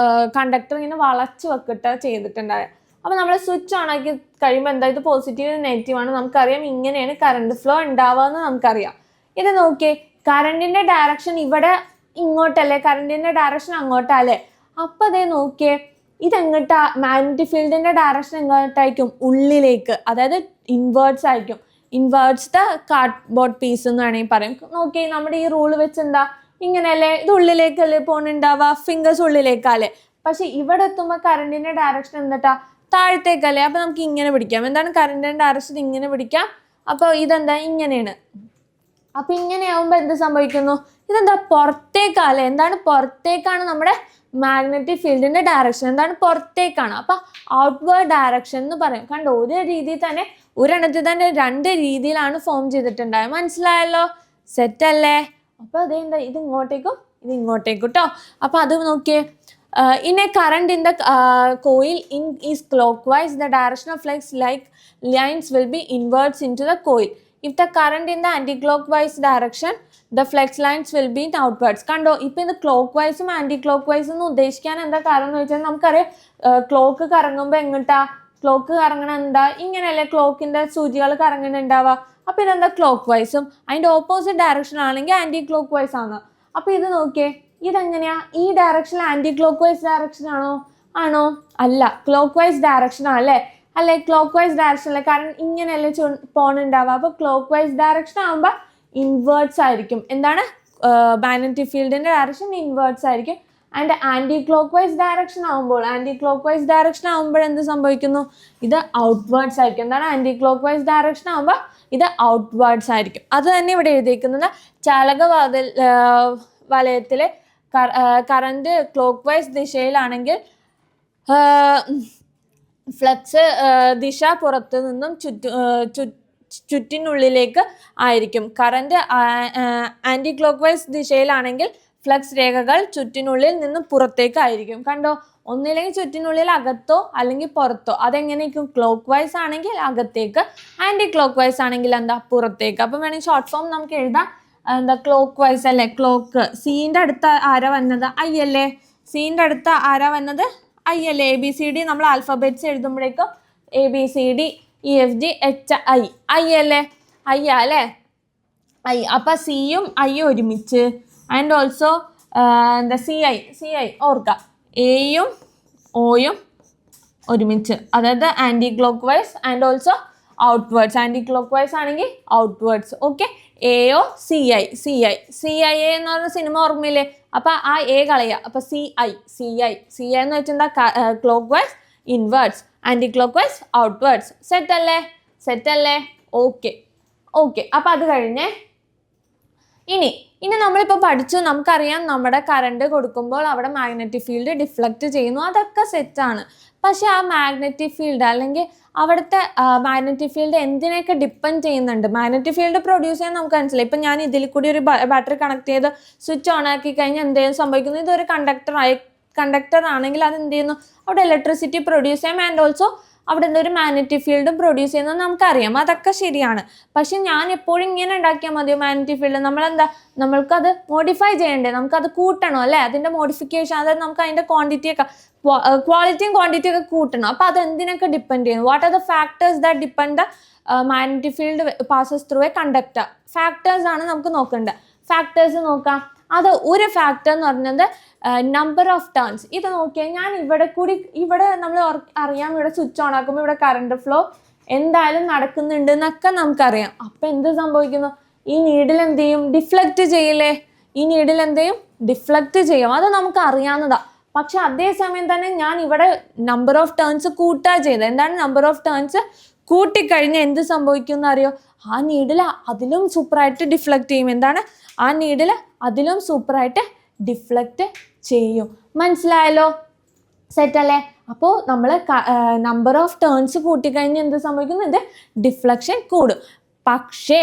കണ്ടക്ടർ ഇങ്ങനെ വളച്ച് വെക്കിട്ട് ചെയ്തിട്ടുണ്ടായ. അപ്പോൾ നമ്മൾ സ്വിച്ച് ഓൺ ആക്കി കഴിയുമ്പോൾ ഇത് പോസിറ്റീവ് നെഗറ്റീവ് ആണ് നമുക്കറിയാം. ഇങ്ങനെയാണ് കറണ്ട് ഫ്ലോ ഉണ്ടാവുക എന്ന് നമുക്കറിയാം. ഇത് നോക്കിയേ, കറണ്ടിന്റെ ഡയറക്ഷൻ ഇവിടെ ഇങ്ങോട്ടല്ലേ, കറണ്ടിന്റെ ഡയറക്ഷൻ അങ്ങോട്ടല്ലേ. അപ്പൊ അതേ നോക്കിയേ, ഇതെങ്ങോട്ടാ, മാഗ്നറ്റിക് ഫീൽഡിന്റെ ഡയറക്ഷൻ എങ്ങോട്ടായിരിക്കും? ഉള്ളിലേക്ക്, അതായത് ഇൻവേർട്സ് ആയിരിക്കും. ഇൻവേർട്സ് ദ കാർഡ്ബോർഡ് പീസ് എന്ന് വേണമെങ്കിൽ പറയും. നോക്കിയേ, നമ്മുടെ ഈ റൂൾ വെച്ച് എന്താ, ഇങ്ങനെയല്ലേ, ഇത് ഉള്ളിലേക്കല്ലേ പോണുണ്ടാവുക, ഫിംഗേഴ്സ് ഉള്ളിലേക്കല്ലേ. പക്ഷെ ഇവിടെ എത്തുമ്പോൾ കറണ്ടിന്റെ ഡയറക്ഷൻ എന്താ, താഴത്തേക്കല്ലേ. അപ്പൊ നമുക്ക് ഇങ്ങനെ പിടിക്കാം. എന്താണ് കറണ്ടിന്റെ ഡയറക്ഷൻ? ഇങ്ങനെ പിടിക്കാം. അപ്പൊ ഇതെന്താ, ഇങ്ങനെയാണ്. അപ്പൊ ഇങ്ങനെയാവുമ്പോ എന്ത് സംഭവിക്കുന്നു? ഇതെന്താ, പുറത്തേക്കല്ലേ. എന്താണ്, പുറത്തേക്കാണ് നമ്മുടെ മാഗ്നറ്റിക് ഫീൽഡിന്റെ ഡയറക്ഷൻ. എന്താണ്, പുറത്തേക്കാണ്. അപ്പൊ ഔട്ട്വേർഡ് ഡയറക്ഷൻ എന്ന് പറയും. കണ്ടോ, ഒരു രീതിയിൽ തന്നെ, ഒരെണ്ണത്തിൽ തന്നെ 2 രീതിയിലാണ് ഫോം ചെയ്തിട്ടുണ്ടായത്. മനസ്സിലായല്ലോ? സെറ്റ് അല്ലേ? അപ്പൊ അതെന്താ, ഇത് ഇങ്ങോട്ടേക്കും ഇത് ഇങ്ങോട്ടേക്കും കേട്ടോ. അപ്പൊ അത് നോക്കിയേ, in a current in the coil is clockwise, the direction of flux like lines will be inwards into the coil. If the current in the anti-clockwise direction, the flux lines will be outwards. കണ്ടോ, ഇപ്പൊ ഇത് clock വൈസും anti clock വൈസും എന്ന് ഉദ്ദേശിക്കാൻ എന്താ കാരണം എന്ന് വെച്ചാൽ നമുക്കറിയാം, clock കറങ്ങുമ്പോൾ എങ്ങോട്ടാ, ക്ലോക്ക് കറങ്ങണ എന്താ, ഇങ്ങനെയല്ലേ ക്ലോക്കിന്റെ സൂചികൾ കറങ്ങുന്നുണ്ടാവുക. അപ്പൊ ഇതെന്താ, ക്ലോക്ക് വൈസും. അതിന്റെ ഓപ്പോസിറ്റ് ഡയറക്ഷൻ ആണെങ്കിൽ ആന്റി ക്ലോക്ക് വൈസ് ആണ്. അപ്പൊ ഇത് നോക്കിയേ, ഇതെങ്ങനെയാ, ഈ direction anti clock vice direction ആണോ? അല്ല, ക്ലോക്ക് വൈസ് ഡയറക്ഷൻ ആണല്ലേ. അല്ലെ, ക്ലോക്ക് വൈസ് ഡയറക്ഷൻ അല്ലേ, കാരണം ഇങ്ങനെയല്ലേ പോണുണ്ടാവുക. അപ്പൊ ക്ലോക്ക് വൈസ് ഡയറക്ഷൻ ആകുമ്പോൾ ഇൻവേർട്സ് ആയിരിക്കും. എന്താണ്, മാഗ്നറ്റിക് ഫീൽഡിന്റെ ഡയറക്ഷൻ ഇൻവേർട്സ് ആയിരിക്കും. And anti clock vice direction ആകുമ്പോൾ എന്ത് സംഭവിക്കുന്നു? ഇത് ഔട്ട്വേർഡ്സ് ആയിരിക്കും. എന്താണ്, ആന്റി ക്ലോക്ക് വൈസ് ഡയറക്ഷൻ ആകുമ്പോൾ ഇത് ഔട്ട്വേർഡ്സ് ആയിരിക്കും. അത് തന്നെ ഇവിടെ എഴുതിയിരിക്കുന്നത്. ചാലക വലയത്തിലെ കറണ്ട് ക്ലോക്ക് വൈസ് ദിശയിലാണെങ്കിൽ ഫ്ലക്സ് ദിശ പുറത്തു നിന്നും ചുറ്റിനുള്ളിലേക്ക് ആയിരിക്കും. കറണ്ട് ആന്റി ക്ലോക്ക് വൈസ് ദിശയിലാണെങ്കിൽ ഫ്ലക്സ് രേഖകൾ ചുറ്റിനുള്ളിൽ നിന്നും പുറത്തേക്കായിരിക്കും. കണ്ടോ, ഒന്നില്ലെങ്കിൽ ചുറ്റിനുള്ളിൽ അകത്തോ അല്ലെങ്കിൽ പുറത്തോ. അതെങ്ങനെയായിരിക്കും? ക്ലോക്ക് വൈസ് ആണെങ്കിൽ അകത്തേക്ക്, ആന്റി ക്ലോക്ക് വൈസ് ആണെങ്കിൽ എന്താ, പുറത്തേക്ക്. അപ്പം വേണമെങ്കിൽ ഷോർട്ട് ഫോം നമുക്ക് എഴുതാം. എന്താ, ക്ലോക്ക് വൈസ് അല്ലേ. ക്ലോക്ക് സീൻ്റെ അടുത്ത് ആരാ വന്നത്? ഐ അല്ലേ. സീൻ്റെ അടുത്ത് ആരാ വന്നത്? ഐ അല്ലേ. ABCD നമ്മൾ ആൽഫബറ്റ്സ് എഴുതുമ്പോഴേക്കും ABCD EFG HI അല്ലേ, ഐ അല്ലേ, ഐ. അപ്പം സിയും ഐയും ഒരുമിച്ച്. ആൻഡ് ഓൾസോ എന്താ, CI ഓർക്കുക, എയും ഓയും ഒരുമിച്ച്. അതായത് anti clock vice and also outwards. Anti clock vice ആണെങ്കിൽ ഔട്ട്വേർഡ്സ്. ഓക്കെ, എയോ CI എന്ന് പറഞ്ഞ സിനിമ ഓർമ്മയില്ലേ? അപ്പൊ ആ എ കളയുക. അപ്പൊ CI എന്ന് വെച്ചാൽ clockwise inwards, anti clock vice outwards. Set അല്ലേ? ഓക്കെ. അപ്പൊ അത് കഴിഞ്ഞേ, ഇനി നമ്മളിപ്പോൾ പഠിച്ചു. നമുക്കറിയാം, നമ്മുടെ കറണ്ട് കൊടുക്കുമ്പോൾ അവിടെ മാഗ്നറ്റിക് ഫീൽഡ് ഡിഫ്ലക്റ്റ് ചെയ്യുന്നു. അതൊക്കെ സെറ്റാണ്. പക്ഷെ ആ മാഗ്നറ്റിക് ഫീൽഡ് അല്ലെങ്കിൽ അവിടുത്തെ മാഗ്നറ്റിക് ഫീൽഡ് എന്തിനൊക്കെ ഡിപ്പെൻഡ് ചെയ്യുന്നുണ്ട്? മാഗ്നറ്റിക് ഫീൽഡ് പ്രൊഡ്യൂസ് ചെയ്യാൻ നമുക്ക് മനസ്സിലായി. ഇപ്പം ഞാൻ ഇതിൽ കൂടി ഒരു ബാറ്ററി കണക്ട് ചെയ്ത് സ്വിച്ച് ഓൺ ആക്കി കഴിഞ്ഞാൽ എന്തെങ്കിലും സംഭവിക്കുന്നു? ഇതൊരു കണ്ടക്ടർ ആണെങ്കിൽ അത് എന്ത് ചെയ്യുന്നു? അവിടെ ഇലക്ട്രിസിറ്റി പ്രൊഡ്യൂസ് ചെയ്യാം. ആൻഡ് ഓൾസോ അവിടെ എന്തൊരു മാഗ്നറ്റിക് ഫീൽഡും പ്രൊഡ്യൂസ് ചെയ്യുന്നത് നമുക്കറിയാം. അതൊക്കെ ശരിയാണ്. പക്ഷെ ഞാൻ എപ്പോഴും ഇങ്ങനെ ഉണ്ടാക്കിയാൽ മതിയോ മാഗ്നറ്റിക് ഫീൽഡ്? നമ്മൾക്കത് മോഡിഫൈ ചെയ്യണ്ടേ? നമുക്കത് കൂട്ടണം അല്ലേ? അതിൻ്റെ മോഡിഫിക്കേഷൻ, അതായത് നമുക്ക് അതിൻ്റെ ക്വാളിറ്റിയും ക്വാണ്ടിറ്റിയും ഒക്കെ കൂട്ടണം. അപ്പോൾ അത് എന്തിനൊക്കെ ഡിപ്പെൻഡ് ചെയ്യുന്നു? What are the factors that depend the magnetic field passes through a conductor? Factors ആണ് നമുക്ക് നോക്കേണ്ടത്. ഫാക്ടേഴ്സ് നോക്കാം. അത് ഒരു ഫാക്ടർ എന്ന് പറഞ്ഞത് നമ്പർ ഓഫ് ടേൺസ്. ഇത് നോക്കിയാൽ ഞാൻ ഇവിടെ നമ്മൾ അറിയാം, ഇവിടെ സ്വിച്ച് ഓൺ ആക്കുമ്പോൾ ഇവിടെ കറണ്ട് ഫ്ലോ എന്തായാലും നടക്കുന്നുണ്ട് എന്നൊക്കെ നമുക്കറിയാം. അപ്പം എന്ത് സംഭവിക്കുന്നു? ഈ നീഡിൽ എന്ത് ചെയ്യും? ഡിഫ്ലക്റ്റ് ചെയ്യില്ലേ? ഡിഫ്ലക്റ്റ് ചെയ്യും. അത് നമുക്ക് അറിയാവുന്നതാണ്. പക്ഷെ അതേസമയം തന്നെ ഞാൻ ഇവിടെ നമ്പർ ഓഫ് ടേൺസ് കൂട്ടുക ചെയ്തത്. എന്താണ് നമ്പർ ഓഫ് ടേൺസ് കൂട്ടിക്കഴിഞ്ഞാൽ എന്ത് സംഭവിക്കും എന്നറിയോ? ആ നീഡിൽ അതിലും സൂപ്പറായിട്ട് ഡിഫ്ലക്റ്റ് ചെയ്യും. എന്താണ്? ആ നീഡിൽ അതിലും സൂപ്പറായിട്ട് ഡിഫ്ലക്റ്റ് ചെയ്യും. മനസ്സിലായല്ലോ? സെറ്റല്ലേ? അപ്പോൾ നമ്മൾ നമ്പർ ഓഫ് ടേൺസ് കൂട്ടിക്കഴിഞ്ഞാൽ എന്ത് സംഭവിക്കുന്നു? ഇത് ഡിഫ്ലക്ഷൻ കൂടും. പക്ഷേ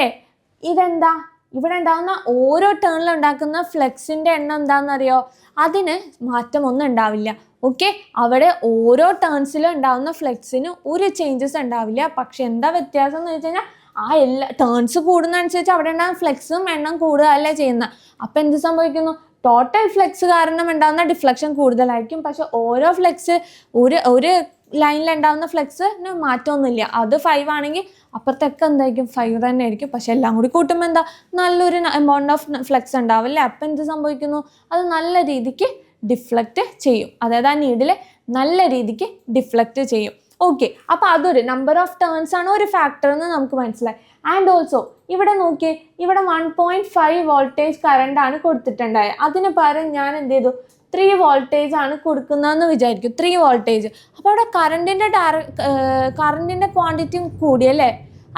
ഇതെന്താ? ഇവിടെ ഉണ്ടാകുന്ന ഓരോ ടേണിലും ഉണ്ടാക്കുന്ന ഫ്ലക്സിൻ്റെ എണ്ണം എന്താണെന്നറിയോ? അതിന് മാറ്റമൊന്നും ഉണ്ടാവില്ല. ഓക്കെ, അവിടെ ഓരോ ടേൺസിലും ഉണ്ടാകുന്ന ഫ്ലക്സിന് ഒരു ചേഞ്ചസ് ഉണ്ടാവില്ല. പക്ഷെ എന്താ വ്യത്യാസം എന്ന് വെച്ച് കഴിഞ്ഞാൽ ആ എല്ലാ ടേൺസ് കൂടുന്നതനുസരിച്ച് അവിടെ ഉണ്ടാകുന്ന ഫ്ലക്സും എണ്ണം കൂടുകയല്ലേ ചെയ്യുന്നത്. അപ്പം എന്ത് സംഭവിക്കുന്നു? ടോട്ടൽ ഫ്ലക്സ് കാരണം ഉണ്ടാകുന്ന ഡിഫ്ലക്ഷൻ കൂടുതലായിരിക്കും. പക്ഷെ ഓരോ ഫ്ലക്സ് ഒരു ലൈനിലുണ്ടാവുന്ന ഫ്ലെക്സിന് മാറ്റമൊന്നുമില്ല. അത് 5 ആണെങ്കിൽ അപ്പുറത്തൊക്കെ എന്തായിരിക്കും 5 തന്നെ ആയിരിക്കും. പക്ഷെ എല്ലാം കൂടി കൂട്ടുമ്പോൾ എന്താ നല്ലൊരു എമൗണ്ട് ഓഫ് ഫ്ലെക്സ് ഉണ്ടാവും അല്ലേ. അപ്പം എന്ത് സംഭവിക്കുന്നു, അത് നല്ല രീതിക്ക് ഡിഫ്ലക്റ്റ് ചെയ്യും. അതായത് ആ നീഡിൽ നല്ല രീതിക്ക് ഡിഫ്ലക്റ്റ് ചെയ്യും. ഓക്കെ, അപ്പോൾ അതൊരു നമ്പർ ഓഫ് ടേൺസ് ആണ് ഒരു ഫാക്ടർ എന്ന് നമുക്ക് മനസ്സിലായി. ആൻഡ് ഓൾസോ ഇവിടെ നോക്കിയേ, ഇവിടെ 1.5 വോൾട്ടേജ് കറണ്ട് ആണ് കൊടുത്തിട്ടുണ്ടായത്. അതിന് പകരം ഞാൻ എന്ത് ചെയ്തു, 3 വോൾട്ടേജ് ആണ് കൊടുക്കുന്നതെന്ന് വിചാരിക്കും. 3 വോൾട്ടേജ്. അപ്പോൾ അവിടെ കറണ്ടിൻ്റെ ക്വാണ്ടിറ്റി കൂടിയല്ലേ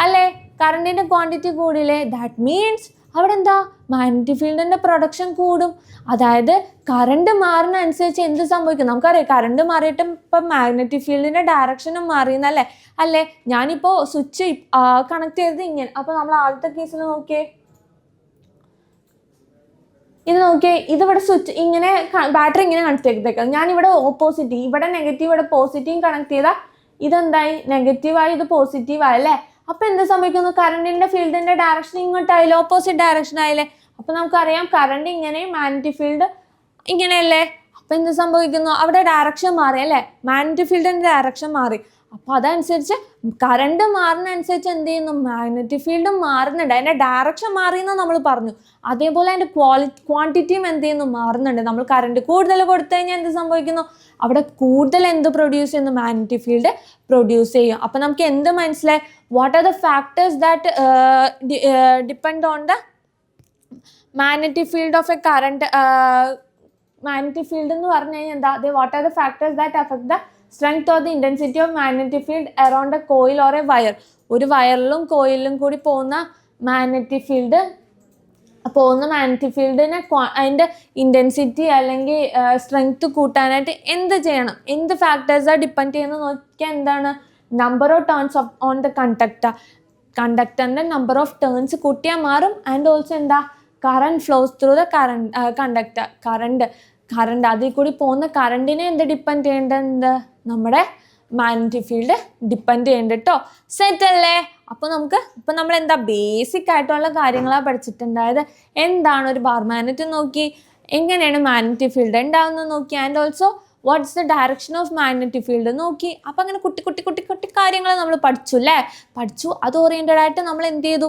അല്ലേ, കറണ്ടിൻ്റെ ക്വാണ്ടിറ്റി കൂടിയില്ലേ. ദാറ്റ് മീൻസ് അവിടെ എന്താ, മാഗ്നറ്റിക് ഫീൽഡിൻ്റെ പ്രൊഡക്ഷൻ കൂടും. അതായത് കറണ്ട് മാറുന്ന അനുസരിച്ച് എന്ത് സംഭവിക്കും നമുക്കറിയാം. കറണ്ട് മാറിയിട്ട് ഇപ്പം മാഗ്നറ്റിക് ഫീൽഡിൻ്റെ ഡയറക്ഷനും മാറിയെന്നല്ലേ അല്ലേ. ഞാനിപ്പോൾ സ്വിച്ച് കണക്ട് ചെയ്തത് ഇങ്ങനെ. അപ്പോൾ നമ്മൾ ആദ്യത്തെ കേസിൽ നോക്കിയേ, ഇത് നോക്കിയേ, ഇതിവിടെ സ്വിച്ച് ഇങ്ങനെ ബാറ്ററി ഇങ്ങനെ കണക്ട് ചെയ്തേക്കാം. ഞാനിവിടെ ഓപ്പോസിറ്റ്, ഇവിടെ നെഗറ്റീവ് ഇവിടെ പോസിറ്റീവ് കണക്ട് ചെയ്താൽ ഇതെന്തായി, നെഗറ്റീവായി, ഇത് പോസിറ്റീവായി അല്ലേ. അപ്പം എന്ത് സംഭവിക്കുന്നു, കറണ്ടിൻ്റെ ഫീൽഡിൻ്റെ ഡയറക്ഷൻ ഇങ്ങോട്ടായില്ലേ, ഓപ്പോസിറ്റ് ഡയറക്ഷൻ ആയില്ലേ. അപ്പം നമുക്കറിയാം കറണ്ട് ഇങ്ങനെ, മാഗ്നറ്റിക് ഫീൽഡ് ഇങ്ങനെയല്ലേ. അപ്പം എന്ത് സംഭവിക്കുന്നു, അവിടെ ഡയറക്ഷൻ മാറി അല്ലേ, മാഗ്നറ്റിക് ഫീൽഡിൻ്റെ ഡയറക്ഷൻ മാറി. അപ്പോൾ അതനുസരിച്ച് കറണ്ട് മാറുന്ന അനുസരിച്ച് എന്ത് ചെയ്യുന്നു, മാഗ്നറ്റിക് ഫീൽഡ് മാറുന്നുണ്ട്. അതിൻ്റെ ഡയറക്ഷൻ മാറിയെന്ന് നമ്മൾ പറഞ്ഞു. അതേപോലെ അതിൻ്റെ ക്വാണ്ടിറ്റിയും എന്ത് ചെയ്യുന്നു, മാറുന്നുണ്ട്. നമ്മൾ കറണ്ട് കൂടുതൽ കൊടുത്തു കഴിഞ്ഞാൽ എന്ത് സംഭവിക്കുന്നു, അവിടെ കൂടുതൽ എന്ത് പ്രൊഡ്യൂസ് ചെയ്യുന്നു, മാഗ്നറ്റിക് ഫീൽഡ് പ്രൊഡ്യൂസ് ചെയ്യും. അപ്പം നമുക്ക് എന്ത് മനസ്സിലായി, what are the factors that depend on the magnetic field of A current. Magnetic field എന്ന് പറഞ്ഞു കഴിഞ്ഞാൽ എന്താ, what are the factors that affect the strength or the intensity of magnetic field around A coil or A wire. ഒരു വയറിലും കോയിലും കൂടി പോകുന്ന magnetic ഫീൽഡിനെ അതിൻ്റെ intensity അല്ലെങ്കിൽ സ്ട്രെങ്ത് കൂട്ടാനായിട്ട് എന്ത് ചെയ്യണം, എന്ത് ഫാക്ടേഴ്സാണ് ഡിപ്പെൻഡ് ചെയ്യുന്നത് നോക്കിയാൽ എന്താണ്, number of turns on the കണ്ടക്ടറിൻ്റെ നമ്പർ ഓഫ് ടേൺസ് കൂട്ടിയാൽ മാറും. ആൻഡ് ഓൾസോ എന്താ, current flows through the conductor. Current അതിൽ കൂടി പോകുന്ന കറണ്ടിനെ എന്ത് ഡിപ്പെൻഡ് ചെയ്യേണ്ടത്, നമ്മുടെ മാഗ്നറ്റിക് ഫീൽഡ് ഡിപ്പെൻഡ് ചെയ്യേണ്ടത് കേട്ടോ. സെറ്റ് അല്ലേ. അപ്പോൾ ഇപ്പം നമ്മൾ എന്താ ബേസിക് ആയിട്ടുള്ള കാര്യങ്ങളാണ് പഠിച്ചിട്ടുണ്ടായത്. എന്താണ് ഒരു ബാർ മാഗ്നറ്റ് നോക്കി, എങ്ങനെയാണ് മാഗ്നറ്റിക് ഫീൽഡ് ഉണ്ടാകുന്നത് നോക്കി, and also what's the direction of magnetic field നോക്കി. അപ്പം അങ്ങനെ കുട്ടി കാര്യങ്ങൾ നമ്മൾ പഠിച്ചു. അത് ഓറിയൻറ്റഡ് ആയിട്ട് നമ്മൾ എന്ത് ചെയ്തു,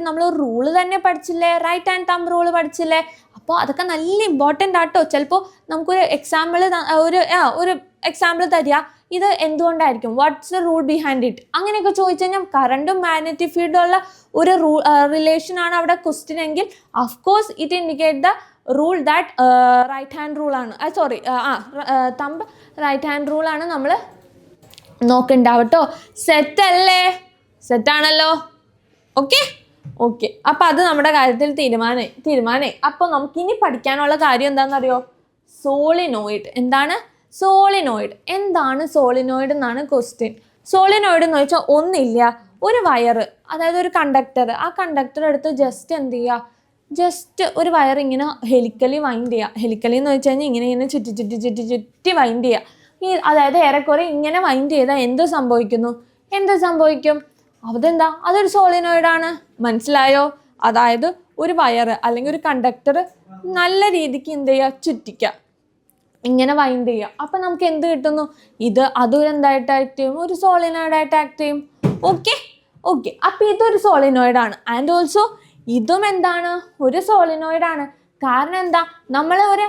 നമ്മൾ റൂള് തന്നെ പഠിച്ചില്ലേ, റൈറ്റ് ഹാൻഡ് തമ്പ് റൂള് പഠിച്ചില്ലേ. അപ്പോൾ അതൊക്കെ നല്ല ഇമ്പോർട്ടൻ്റ് ആട്ടോ. ചിലപ്പോൾ നമുക്കൊരു ഒരു എക്സാമ്പിൾ തരിക, ഇത് എന്തുകൊണ്ടായിരിക്കും, what's the rule behind it, അങ്ങനെയൊക്കെ ചോദിച്ചു കഴിഞ്ഞാൽ കറണ്ടും മാഗ്നറ്റിക് ഫീൽഡും ഉള്ള ഒരു റിലേഷനാണ് അവിടെ ക്വസ്റ്റ്യൻ എങ്കിൽ of course it indicate the rule that right hand റൂളാണ്. തമ്പ് റൈറ്റ് ഹാൻഡ് റൂളാണ് നമ്മൾ നോക്കണ്ടാവട്ടോ. സെറ്റല്ലേ, സെറ്റാണല്ലോ. ഓക്കെ അപ്പം അത് നമ്മുടെ കാര്യത്തിൽ തീരുമാനമായി. അപ്പോൾ നമുക്കിനി പഠിക്കാനുള്ള കാര്യം എന്താണെന്നറിയോ, സോളിനോയിഡ്. എന്താണ് സോളിനോയിഡ് എന്നാണ് ക്വസ്റ്റ്യൻ. സോളിനോയിഡ് എന്ന് വെച്ചാൽ ഒന്നില്ല, ഒരു വയർ, അതായത് ഒരു കണ്ടക്ടർ. ആ കണ്ടക്ടർ എടുത്ത് ജസ്റ്റ് എന്ത് ചെയ്യുക, ജസ്റ്റ് ഒരു വയർ ഇങ്ങനെ ഹെലിക്കലി വൈൻഡ് ചെയ്യുക. ഹെലിക്കലി എന്ന് വെച്ച് കഴിഞ്ഞാൽ ഇങ്ങനെ ചുറ്റി വൈൻഡ് ചെയ്യുക. അതായത് ഏറെക്കുറെ ഇങ്ങനെ വൈൻഡ് ചെയ്താൽ എന്ത് സംഭവിക്കും, അതെന്താ, അതൊരു സോളിനോയിഡാണ്. മനസ്സിലായോ? അതായത് ഒരു വയർ അല്ലെങ്കിൽ ഒരു കണ്ടക്ടർ നല്ല രീതിക്ക് എന്ത് ചെയ്യുക, ചുറ്റിക്കുക, ഇങ്ങനെ വൈൻഡ് ചെയ്യുക. അപ്പം നമുക്ക് എന്ത് കിട്ടുന്നു, അതൊരു എന്തായിട്ട് ആക്ട് ചെയ്യും, ഒരു സോളിനോയിഡായിട്ട് ആക്ട് ചെയ്യും. ഓക്കെ അപ്പം ഇതൊരു സോളിനോയിഡാണ്. ആൻഡ് ഓൾസോ ഇതും എന്താണ്, ഒരു സോളിനോയിഡാണ്. കാരണം എന്താ, നമ്മൾ ഒരു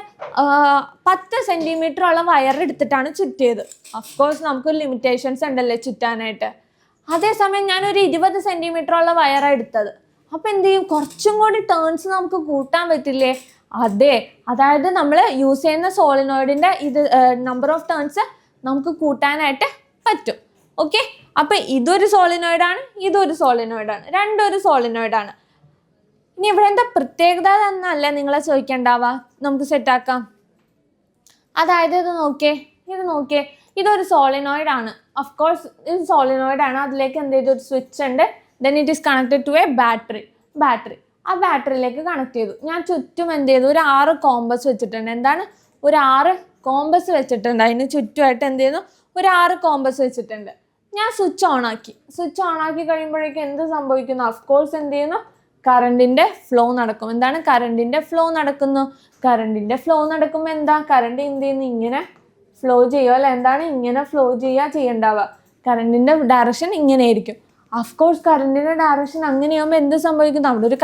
10 സെൻറ്റിമീറ്റർ ഉള്ള വയർ എടുത്തിട്ടാണ് ചുറ്റിയത്. അഫ്കോഴ്സ് നമുക്ക് ലിമിറ്റേഷൻസ് ഉണ്ടല്ലേ ചുറ്റാനായിട്ട്. അതേസമയം ഞാനൊരു 20 സെൻറ്റിമീറ്റർ ഉള്ള വയറാണ് എടുത്തത്. അപ്പം എന്ത് ചെയ്യും, കുറച്ചും കൂടി ടേൺസ് നമുക്ക് കൂട്ടാൻ പറ്റില്ലേ? അതെ, അതായത് നമ്മൾ യൂസ് ചെയ്യുന്ന സോളിനോയിഡിൻ്റെ നമ്പർ ഓഫ് ടേൺസ് നമുക്ക് കൂട്ടാനായിട്ട് പറ്റും. ഓക്കെ, അപ്പം ഇതൊരു സോളിനോയിഡാണ്, രണ്ടും ഒരു സോളിനോയിഡാണ്. ഇനി ഇവിടെ എന്താ പ്രത്യേകത എന്നല്ല നിങ്ങളെ ചോദിക്കേണ്ടാവുക, നമുക്ക് സെറ്റാക്കാം. അതായത് ഇത് നോക്കിയേ, ഇതൊരു സോളിനോയിഡാണ്. ഓഫ്കോഴ്സ് ഇത് സോളിനോയിഡാണ്. അതിലേക്ക് എന്ത് ചെയ്തു, ഒരു സ്വിച്ച് ഉണ്ട്. Then it is connected to a battery. ആ ബാറ്ററിയിലേക്ക് കണക്ട് ചെയ്തു. ഞാൻ ചുറ്റും എന്ത് ചെയ്തു, ഒരു 6 കോമ്പസ് വെച്ചിട്ടുണ്ട്. ഒരു 6 കോമ്പസ് വെച്ചിട്ടുണ്ട്. അതിന് ചുറ്റുമായിട്ട് എന്ത് ചെയ്യുന്നു, ഒരു 6 കോമ്പസ് വെച്ചിട്ടുണ്ട്. ഞാൻ സ്വിച്ച് ഓണാക്കി കഴിയുമ്പോഴേക്കും എന്ത് സംഭവിക്കുന്നു, അഫ്കോഴ്സ് എന്ത് ചെയ്യുന്നു, കറണ്ടിൻ്റെ ഫ്ലോ നടക്കും. കറണ്ടിൻ്റെ ഫ്ലോ നടക്കുമ്പോൾ എന്താ, കറണ്ട് എന്ത് ചെയ്യുന്നു, ഇങ്ങനെ ഫ്ലോ ചെയ്യുക അല്ലെ. എന്താണ് ഇങ്ങനെ ഫ്ലോ ചെയ്യണ്ടാവുക. കറണ്ടിന്റെ ഡയറക്ഷൻ ഇങ്ങനെ ആയിരിക്കും. അഫ്കോഴ്സ് കറണ്ടിന്റെ ഡയറക്ഷൻ അങ്ങനെയാകുമ്പോൾ എന്ത് സംഭവിക്കും? നമ്മുടെ ഒരു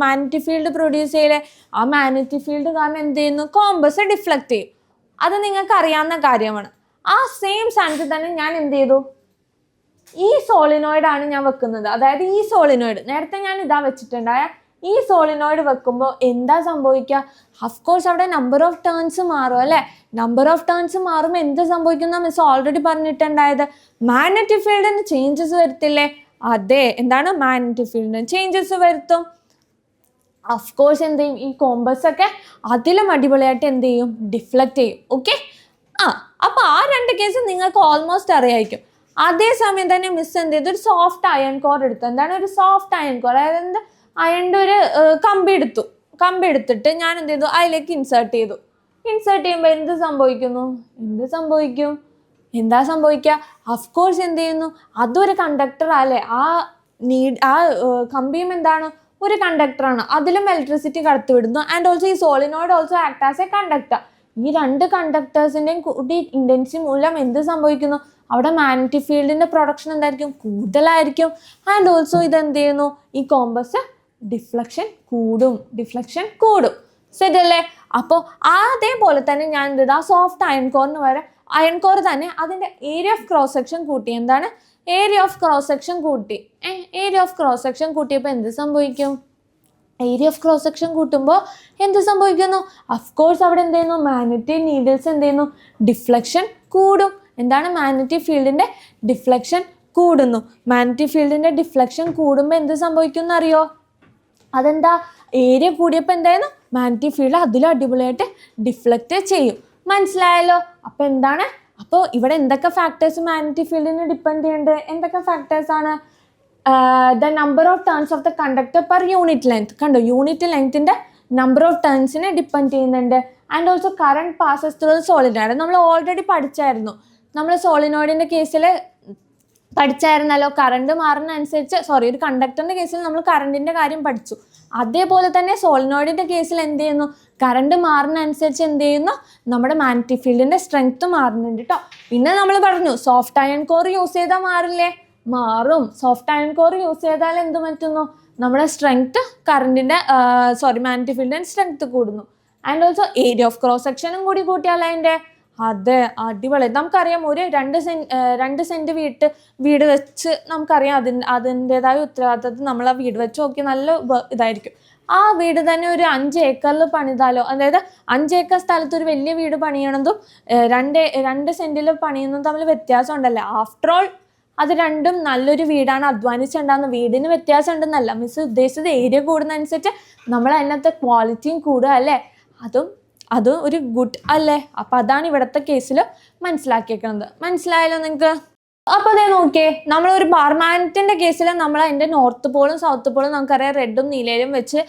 മാഗ്നറ്റിക് ഫീൽഡ് പ്രൊഡ്യൂസ് ചെയ്യലേ. ആ മാഗ്നറ്റിക് ഫീൽഡ് കാരണം എന്ത് ചെയ്യുന്നു? കോമ്പസ് ഡിഫ്ലക്ട് ചെയ്യും. അത് നിങ്ങൾക്ക് അറിയാവുന്ന കാര്യമാണ്. ആ സെയിം സ്ഥാനത്ത് തന്നെ ഞാൻ എന്ത് ചെയ്തു? ഈ സോളിനോയിഡാണ് ഞാൻ വെക്കുന്നത്. അതായത് ഈ സോളിനോയിഡ് നേരത്തെ ഞാൻ ഇതാ വെച്ചിട്ടുണ്ടായ ഈ സോളിനോയിഡ് വെക്കുമ്പോൾ എന്താ സംഭവിക്കുക? അഫ്കോഴ്സ് അവിടെ നമ്പർ ഓഫ് ടേൺസ് മാറും അല്ലേ. നമ്പർ ഓഫ് ടേൺസ് മാറുമ്പോൾ എന്ത് സംഭവിക്കുന്ന മിസ് ഓൾറെഡി പറഞ്ഞിട്ടുണ്ടായത്? മാഗ്നറ്റിക് ഫീൽഡിന് ചേഞ്ചസ് വരത്തില്ലേ? അതെ, എന്താണ് മാഗ്നറ്റിക് ഫീൽഡിന് ചേഞ്ചസ് വരുത്തും. അഫ്കോഴ്സ് എന്ത് ചെയ്യും? ഈ കോമ്പസ് ഒക്കെ അതിലും അടിപൊളിയായിട്ട് എന്ത് ചെയ്യും? ഡിഫ്ലക്റ്റ് ചെയ്യും. ഓക്കെ. അപ്പോൾ ആ രണ്ട് കേസ് നിങ്ങൾക്ക് ഓൾമോസ്റ്റ് അറിയായിരിക്കും. അതേസമയം തന്നെ മിസ് എന്ത് ചെയ്തു? ഒരു സോഫ്റ്റ് അയൺ കോർ എടുത്തു. എന്താണ് ഒരു സോഫ്റ്റ് അയൺ കോർ? അതായത് അയണിൻ്റെ ഒരു കമ്പി എടുത്തിട്ട് ഞാൻ എന്ത് ചെയ്തു? അതിലേക്ക് ഇൻസേർട്ട് ചെയ്തു. ഇൻസേർട്ട് ചെയ്യുമ്പോൾ എന്ത് സംഭവിക്കുന്നു? എന്താ സംഭവിക്കുക? അഫ്കോഴ്സ് എന്ത് ചെയ്യുന്നു? അതൊരു കണ്ടക്ടർ അല്ലേ. ആ കമ്പിയും എന്താണ്? ഒരു കണ്ടക്ടറാണ്. അതിലും ഇലക്ട്രിസിറ്റി കടത്തിവിടുന്നു. ആൻഡ് ഓൾസോ ഈ solenoid also act as A conductor. ഈ രണ്ട് കണ്ടക്ടേഴ്സിൻ്റെയും കൂടി ഇൻറ്റൻസി മൂലം എന്ത് സംഭവിക്കുന്നു? അവിടെ മാഗ്നറ്റിക് ഫീൽഡിൻ്റെ പ്രൊഡക്ഷൻ എന്തായിരിക്കും? കൂടുതലായിരിക്കും. ആൻഡ് ഓൾസോ ഇതെന്ത് ചെയ്യുന്നു? ഈ കോമ്പസ് ഡിഫ്ലക്ഷൻ കൂടും. ശരിയല്ലേ? അപ്പോൾ അതേപോലെ തന്നെ ഞാൻ എന്ത് ചെയ്തു? ആ സോഫ്റ്റ് അയൺ കോറിന് വരെ അയൺ കോർ തന്നെ അതിൻ്റെ ഏരിയ ഓഫ് ക്രോസ് സെക്ഷൻ കൂട്ടി. എന്താണ് ഏരിയ ഓഫ് ക്രോസ് സെക്ഷൻ കൂട്ടി? ഏരിയ ഓഫ് ക്രോസ് സെക്ഷൻ കൂട്ടിയപ്പോൾ എന്ത് സംഭവിക്കും? ഏരിയ ഓഫ് ക്രോസ് സെക്ഷൻ കൂട്ടുമ്പോൾ എന്ത് സംഭവിക്കുന്നു? അഫ്കോഴ്സ് അവിടെ എന്ത് ചെയ്യുന്നു? മാഗ്നറ്റിക് നീഡിൽസ് എന്ത് ചെയ്യുന്നു? ഡിഫ്ലക്ഷൻ കൂടും. എന്താണ് മാഗ്നറ്റിക് ഫീൽഡിൻ്റെ ഡിഫ്ലക്ഷൻ കൂടുന്നു. മാഗ്നറ്റിക് ഫീൽഡിൻ്റെ ഡിഫ്ലക്ഷൻ കൂടുമ്പോൾ എന്ത് സംഭവിക്കും എന്നറിയോ? അതെന്താ? ഏരിയ കൂടിയപ്പോൾ എന്തായിരുന്നു? മാഗ്നറ്റിക് ഫീൽഡ് അതിലും അടിപൊളിയായിട്ട് ഡിഫ്ലക്റ്റ് ചെയ്യും. മനസ്സിലായല്ലോ? അപ്പോൾ എന്താണ്? അപ്പോൾ ഇവിടെ എന്തൊക്കെ ഫാക്ടേഴ്സ് മാഗ്നറ്റിക് ഫീൽഡിന് ഡിപ്പെൻഡ് ചെയ്യുന്നുണ്ട്? എന്തൊക്കെ ഫാക്ടേഴ്സാണ്? The number of turns of the conductor per unit length. കണ്ടോ? യൂണിറ്റ് ലെങ്ത്തിൻ്റെ നമ്പർ ഓഫ് ടേൺസിനെ ഡിപ്പെൻഡ് ചെയ്യുന്നുണ്ട്. And also current passes through solenoid. നമ്മൾ ഓൾറെഡി പഠിച്ചായിരുന്നു. നമ്മൾ സോളിനോയിഡിൻ്റെ കേസിൽ പഠിച്ചായിരുന്നല്ലോ. കറണ്ട് മാറുന്നതനുസരിച്ച് ഒരു കണ്ടക്ടറിൻ്റെ കേസിൽ നമ്മൾ കറണ്ടിൻ്റെ കാര്യം പഠിച്ചു. അതേപോലെ തന്നെ സോളിനോയിഡിൻ്റെ കേസിൽ എന്ത് ചെയ്യുന്നു? കറണ്ട് മാറുന്നതനുസരിച്ച് എന്ത് ചെയ്യുന്നു? നമ്മുടെ മാഗ്നറ്റിക് ഫീൽഡിൻ്റെ സ്ട്രെങ്ത് മാറുന്നുണ്ട് കേട്ടോ. പിന്നെ നമ്മൾ പറഞ്ഞു സോഫ്റ്റ് അയൺ കോർ യൂസ് ചെയ്താൽ മാറില്ലേ? മാറും. സോഫ്റ്റ് അയൺ കോർ യൂസ് ചെയ്താൽ എന്ത് പറ്റുന്നു? നമ്മുടെ സ്ട്രെങ്ത് മാഗ്നറ്റിക് ഫീൽഡിൻ്റെ സ്ട്രെങ്ത് കൂടുന്നു. And also area of cross സെക്ഷനും കൂടി കൂട്ടിയാൽ അതിൻ്റെ അതെ അടിപൊളി. നമുക്കറിയാം ഒരു 2 സെൻറ്റ് വീട് വെച്ച് നമുക്കറിയാം അതിൻ്റെതായ ഉത്തരവാദിത്തത്തിൽ നമ്മൾ ആ വീട് വെച്ച് നോക്കി നല്ല ഇതായിരിക്കും. ആ വീട് തന്നെ ഒരു 5 ഏക്കറിൽ പണിതാലോ, അതായത് 5 ഏക്കർ സ്ഥലത്ത് ഒരു വലിയ വീട് പണിയണതും 2 സെൻറ്റിൽ പണിയുന്നതും തമ്മിൽ വ്യത്യാസം ഉണ്ടല്ലോ. ആഫ്റ്റർ ഓൾ അത് രണ്ടും നല്ലൊരു വീടാണ്. അധ്വാനിച്ചുണ്ടാകുന്ന വീടിന് വ്യത്യാസം ഉണ്ടെന്നല്ല മിസ് ഉദ്ദേശിച്ചത്. ഏരിയ കൂടുന്നതനുസരിച്ച് നമ്മൾ അതിനകത്ത് ക്വാളിറ്റിയും കൂടുക അല്ലേ. അതും ഒരു ഗുഡ് അല്ലേ. അപ്പം അതാണ് ഇവിടുത്തെ കേസിൽ മനസ്സിലാക്കിയേക്കുന്നത്. മനസ്സിലായല്ലോ നിങ്ങൾക്ക്? അപ്പോൾ അതേ നോക്കിയേ, നമ്മളൊരു ബാർ മാഗ്നറ്റിൻ്റെ കേസിൽ നമ്മൾ അതിൻ്റെ നോർത്ത് പോളും സൗത്ത് പോളും നമുക്കറിയാം റെഡും നീലയിലും വെച്ച്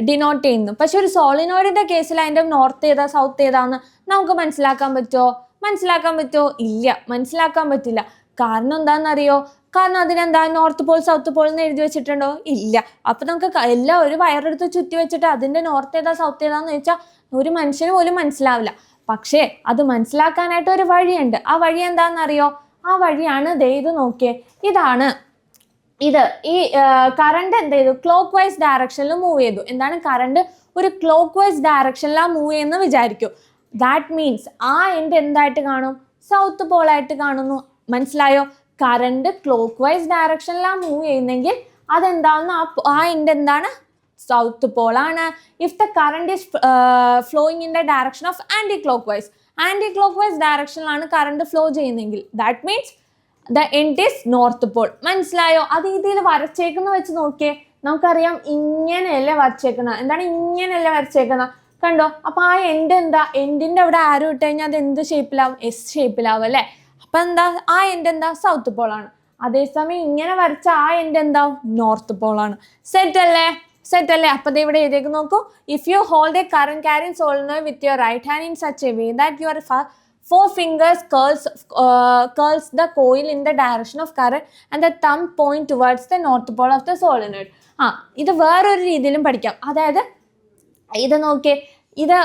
ഡിനോട്ട് ചെയ്യുന്നു. പക്ഷെ ഒരു സോളിനോയിഡിൻ്റെ കേസിൽ അതിൻ്റെ നോർത്ത് ഏതാ സൗത്ത് ഏതാന്ന് നമുക്ക് മനസ്സിലാക്കാൻ പറ്റുമോ? ഇല്ല, മനസ്സിലാക്കാൻ പറ്റില്ല. കാരണം എന്താണെന്നറിയോ? കാരണം അതിനെന്താ നോർത്ത് പോൾ സൗത്ത് പോൾ എന്ന് എഴുതി വെച്ചിട്ടുണ്ടോ? ഇല്ല. അപ്പം നമുക്ക് എല്ലാം ഒരു വയറെടുത്ത് ചുറ്റി വെച്ചിട്ട് അതിൻ്റെ നോർത്ത് ഏതാ സൗത്ത് ഏതാന്ന് ചോദിച്ചാൽ ഒരു മനുഷ്യന് പോലും മനസ്സിലാവില്ല. പക്ഷേ അത് മനസ്സിലാക്കാനായിട്ട് ഒരു വഴിയുണ്ട്. ആ വഴി എന്താണെന്നറിയോ? ആ വഴിയാണ് ഇത് നോക്കിയേ. ഈ കറണ്ട് എന്ത് ചെയ്തു? ക്ലോക്ക് വൈസ് ഡയറക്ഷനിൽ മൂവ് ചെയ്തു. എന്താണ്? കറണ്ട് ഒരു ക്ലോക്ക് വൈസ് ഡയറക്ഷനിലാണ് മൂവ് ചെയ്യുന്നത് വിചാരിക്കും. ദാറ്റ് മീൻസ് ആ എൻഡ് എന്തായിട്ട് കാണും? സൗത്ത് പോളായിട്ട് കാണുന്നു. മനസ്സിലായോ? കറണ്ട് ക്ലോക്ക് വൈസ് ഡയറക്ഷനിലാണ് മൂവ് ചെയ്യുന്നെങ്കിൽ അതെന്താണെന്ന് ആ എൻഡ് എന്താണ്? സൗത്ത് പോളാണ്. If the current is flowing in the direction of anti clock vice ഡയറക്ഷനിലാണ് കറണ്ട് ഫ്ലോ ചെയ്യുന്നെങ്കിൽ that means the end is north pole. മനസ്സിലായോ? അത് ഇതിൽ വരച്ചേക്കുന്ന വെച്ച് നോക്കിയേ, നമുക്കറിയാം ഇങ്ങനെയല്ലേ വരച്ചേക്കുന്നത്. എന്താണ് ഇങ്ങനെയല്ലേ വരച്ചേക്കുന്നത്? കണ്ടോ? അപ്പോൾ ആ എൻഡ് എന്താ? എൻഡിൻ്റെ അവിടെ ആരോ ഇട്ട് കഴിഞ്ഞാൽ അത് എന്ത് ഷേപ്പിലാവും? എസ് ഷേപ്പിലാവും അല്ലേ. അപ്പം എന്താ? ആ എൻഡ് എന്താ? സൗത്ത് പോളാണ്. അതേസമയം ഇങ്ങനെ വരച്ച ആ എൻഡ് എന്താവും? നോർത്ത് പോളാണ്. സെറ്റ് അല്ലേ? അപ്പോൾ ഇവിടെ എഴുതിയേക്ക് നോക്കൂ. If you hold a current carrying solenoid with your right hand in such a way that your 4 fingers curls the coil in the direction of current and the thumb point towards the north pole of the solenoid. ഇത് വേറൊരു രീതിയിലും പഠിക്കാം. അതായത് ഇത് നോക്കിയേ, ഇത്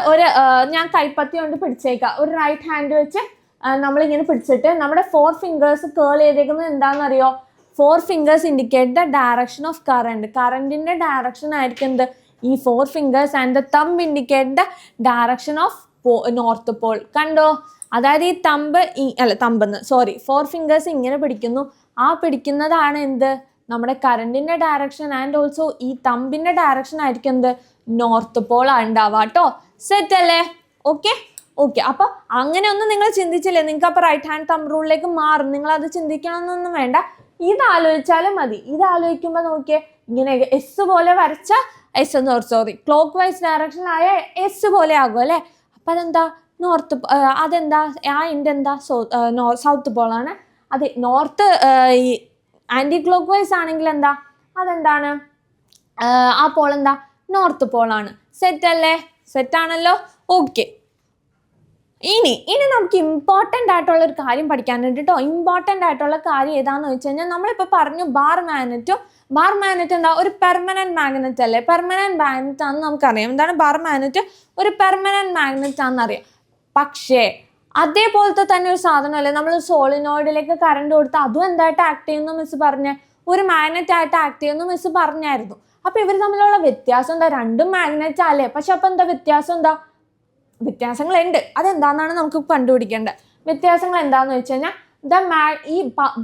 ഞാൻ കൈപ്പത്തി കൊണ്ട് പിടിച്ചേക്കാം. ഒരു റൈറ്റ് ഹാൻഡ് വെച്ച് നമ്മളിങ്ങനെ പിടിച്ചിട്ട് നമ്മുടെ 4 ഫിംഗേഴ്സ് കേൾ ചെയ്തേക്കുന്നത് എന്താണെന്നറിയോ? 4 fingers indicate the direction of current. കറണ്ടിൻ്റെ ഡയറക്ഷൻ ആയിരിക്കും എന്ത്? ഈ 4 fingers and the thumb indicate the direction of north pole. കണ്ടോ? അതായത് ഈ തമ്പെന്ന് 4 ഫിംഗേഴ്സ് ഇങ്ങനെ പിടിക്കുന്നു. ആ പിടിക്കുന്നതാണ് എന്ത്? നമ്മുടെ കറണ്ടിൻ്റെ ഡയറക്ഷൻ. ആൻഡ് ഓൾസോ ഈ തമ്പിൻ്റെ ഡയറക്ഷൻ ആയിരിക്കും എന്ത്? നോർത്ത് പോൾ ഉണ്ടാവുക കേട്ടോ. സെറ്റ് അല്ലേ? ഓക്കെ. അപ്പോൾ അങ്ങനെ ഒന്നും നിങ്ങൾ ചിന്തിച്ചില്ലേ? നിങ്ങൾക്ക് അപ്പോൾ റൈറ്റ് ഹാൻഡ് തമ്പ് റൂളിലേക്ക് മാറും. നിങ്ങളത് ചിന്തിക്കണമെന്നൊന്നും വേണ്ട. ഇതാലോചിച്ചാലും മതി. ഇതാലോചിക്കുമ്പോൾ നോക്കിയേ, ഇങ്ങനെ എസ് പോലെ വരച്ച ക്ലോക്ക് വൈസ് ഡയറക്ഷനിലായ എസ് പോലെ ആകും അല്ലേ? അപ്പം അതെന്താ? അതെന്താ? ആ എൻ്റെ എന്താ? സൗത്ത് പോളാണ്. അത് നോർത്ത് ഈ ആൻറ്റി ക്ലോക്ക് വൈസ് ആണെങ്കിൽ എന്താ? അതെന്താണ്? ആ പോൾ എന്താ? നോർത്ത് പോളാണ്. സെറ്റല്ലേ? സെറ്റാണല്ലോ. ഓക്കെ. ഇനി നമുക്ക് ഇമ്പോർട്ടൻ്റ് ആയിട്ടുള്ള ഒരു കാര്യം പഠിക്കാനുണ്ട് കേട്ടോ. ഇമ്പോർട്ടൻ്റ് ആയിട്ടുള്ള കാര്യം ഏതാണെന്ന് വെച്ച് കഴിഞ്ഞാൽ, നമ്മളിപ്പോൾ പറഞ്ഞു ബാർ മാഗ്നറ്റ് എന്താ? ഒരു പെർമനന്റ് മാഗ്നറ്റ് അല്ലേ? പെർമനന്റ് മാഗ്നറ്റ് ആണെന്ന് നമുക്കറിയാം. എന്താണ് ബാർ മാഗ്നറ്റ്? ഒരു പെർമനന്റ് മാഗ്നറ്റ് ആണെന്നറിയാം. പക്ഷേ അതേപോലത്തെ തന്നെ ഒരു സാധനമല്ലേ നമ്മൾ സോളിനോയിഡിലേക്ക് കറണ്ട് കൊടുത്താൽ അതും എന്തായിട്ട് ആക്ട് ചെയ്യുന്നു മിസ് പറഞ്ഞേ? ഒരു മാഗ്നറ്റ് ആയിട്ട് ആക്ട് ചെയ്യുന്നു മിസ് പറഞ്ഞായിരുന്നു. അപ്പോൾ ഇവർ തമ്മിലുള്ള വ്യത്യാസം എന്താ? രണ്ടും മാഗ്നറ്റ് അല്ലേ? പക്ഷെ അപ്പോൾ എന്താ വ്യത്യാസം? വ്യത്യാസങ്ങളുണ്ട്. അതെന്താണെന്നാണ് നമുക്ക് കണ്ടുപിടിക്കേണ്ടത്. വ്യത്യാസങ്ങൾ എന്താണെന്ന് വെച്ച് കഴിഞ്ഞാൽ, ഈ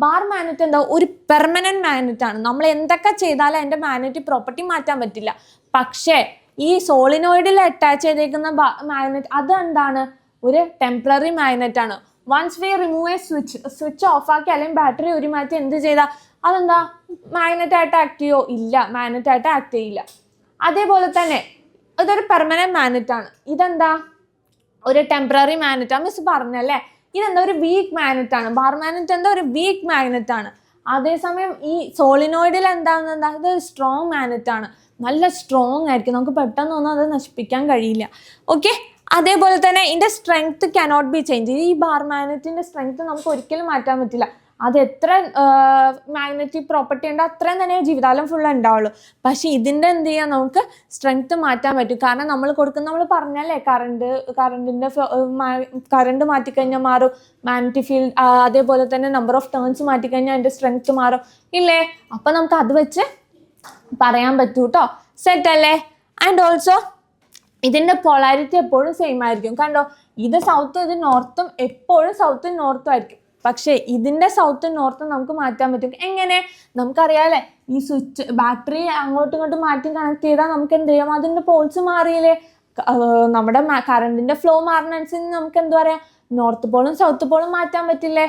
ബാർ മാഗ്നറ്റ് എന്താ? ഒരു പെർമനന്റ് മാഗ്നറ്റ് ആണ്. നമ്മൾ എന്തൊക്കെ ചെയ്താലും അതിൻ്റെ മാഗ്നറ്റിക് പ്രോപ്പർട്ടി മാറ്റാൻ പറ്റില്ല. പക്ഷേ ഈ സോളിനോയിഡിൽ അറ്റാച്ച് ചെയ്തേക്കുന്ന മാഗ്നറ്റ് അതെന്താണ്? ഒരു ടെമ്പററി മാഗ്നറ്റ് ആണ്. Once we remove a switch off ആക്കി അല്ലെങ്കിൽ ബാറ്ററി ഒരു മാറ്റി എന്ത് ചെയ്താൽ അതെന്താ? മാഗ്നറ്റ് ആയിട്ട് ആക്ട് ചെയ്യോ? ഇല്ല, മാഗ്നറ്റ് ആയിട്ട് ആക്ട് ചെയ്യില്ല. അതേപോലെ തന്നെ ഇതൊരു പെർമനന്റ് മാഗ്നറ്റ് ആണ്. ഇതെന്താ? ഒരു ടെമ്പററി മാഗ്നറ്റ് ആണ്. മിസ് പറഞ്ഞല്ലേ? ഇതെന്താ? ഒരു വീക്ക് മാഗ്നറ്റ് ആണ്. ബാർ മാഗ്നറ്റ് എന്താ? ഒരു വീക്ക് മാഗ്നറ്റ് ആണ്. അതേസമയം ഈ സോളിനോയിഡിൽ എന്താണെന്താ? ഇതൊരു സ്ട്രോങ് മാഗ്നറ്റ് ആണ്. നല്ല സ്ട്രോങ് ആയിരിക്കും. നമുക്ക് പെട്ടെന്നൊന്നും അത് നശിപ്പിക്കാൻ കഴിയില്ല. ഓക്കെ. അതേപോലെ തന്നെ ഇതിൻ്റെ സ്ട്രെങ്ത് കനോട്ട് ബി ചേഞ്ച്. ഈ ബാർ മാഗ്നറ്റിൻ്റെ സ്ട്രെങ്ത് നമുക്ക് ഒരിക്കലും മാറ്റാൻ പറ്റില്ല. അത് എത്ര മാഗ്നറ്റിക് പ്രോപ്പർട്ടി ഉണ്ടോ അത്രയും തന്നെ ജീവിതകാലം ഫുള്ള് ഉണ്ടാവുള്ളൂ. പക്ഷേ ഇതിൻ്റെ എന്ത് ചെയ്യാം? നമുക്ക് സ്ട്രെങ്ത് മാറ്റാൻ പറ്റും. കാരണം നമ്മൾ പറഞ്ഞല്ലേ, കറണ്ട് മാറ്റിക്കഴിഞ്ഞാൽ മാറും മാഗ്നറ്റിക് ഫീൽഡ്. അതേപോലെ തന്നെ നമ്പർ ഓഫ് ടേൺസ് മാറ്റിക്കഴിഞ്ഞാൽ അതിൻ്റെ സ്ട്രെങ്ത് മാറും ഇല്ലേ? അപ്പം നമുക്ക് അത് വെച്ച് പറയാൻ പറ്റൂ കേട്ടോ. സെറ്റ് അല്ലേ? ആൻഡ് ഓൾസോ ഇതിൻ്റെ പൊളാരിറ്റി എപ്പോഴും സെയിം ആയിരിക്കും. കണ്ടോ? ഇത് സൗത്തും ഇത് നോർത്തും എപ്പോഴും സൗത്തും നോർത്തും ആയിരിക്കും. പക്ഷേ ഇതിൻ്റെ സൗത്തും നോർത്തും നമുക്ക് മാറ്റാൻ പറ്റും. എങ്ങനെ? നമുക്കറിയാമല്ലേ, ഈ ബാറ്ററി അങ്ങോട്ടും ഇങ്ങോട്ടും മാറ്റി കണക്ട് ചെയ്താൽ നമുക്ക് എന്ത് ചെയ്യാം? അതിൻ്റെ പോൾസ് മാറിയില്ലേ? നമ്മുടെ കറണ്ടിൻ്റെ ഫ്ലോ മാറുന്നതനുസരിച്ച് നമുക്ക് എന്താ പറയുക? നോർത്ത് പോളും സൗത്ത് പോളും മാറ്റാൻ പറ്റില്ലേ?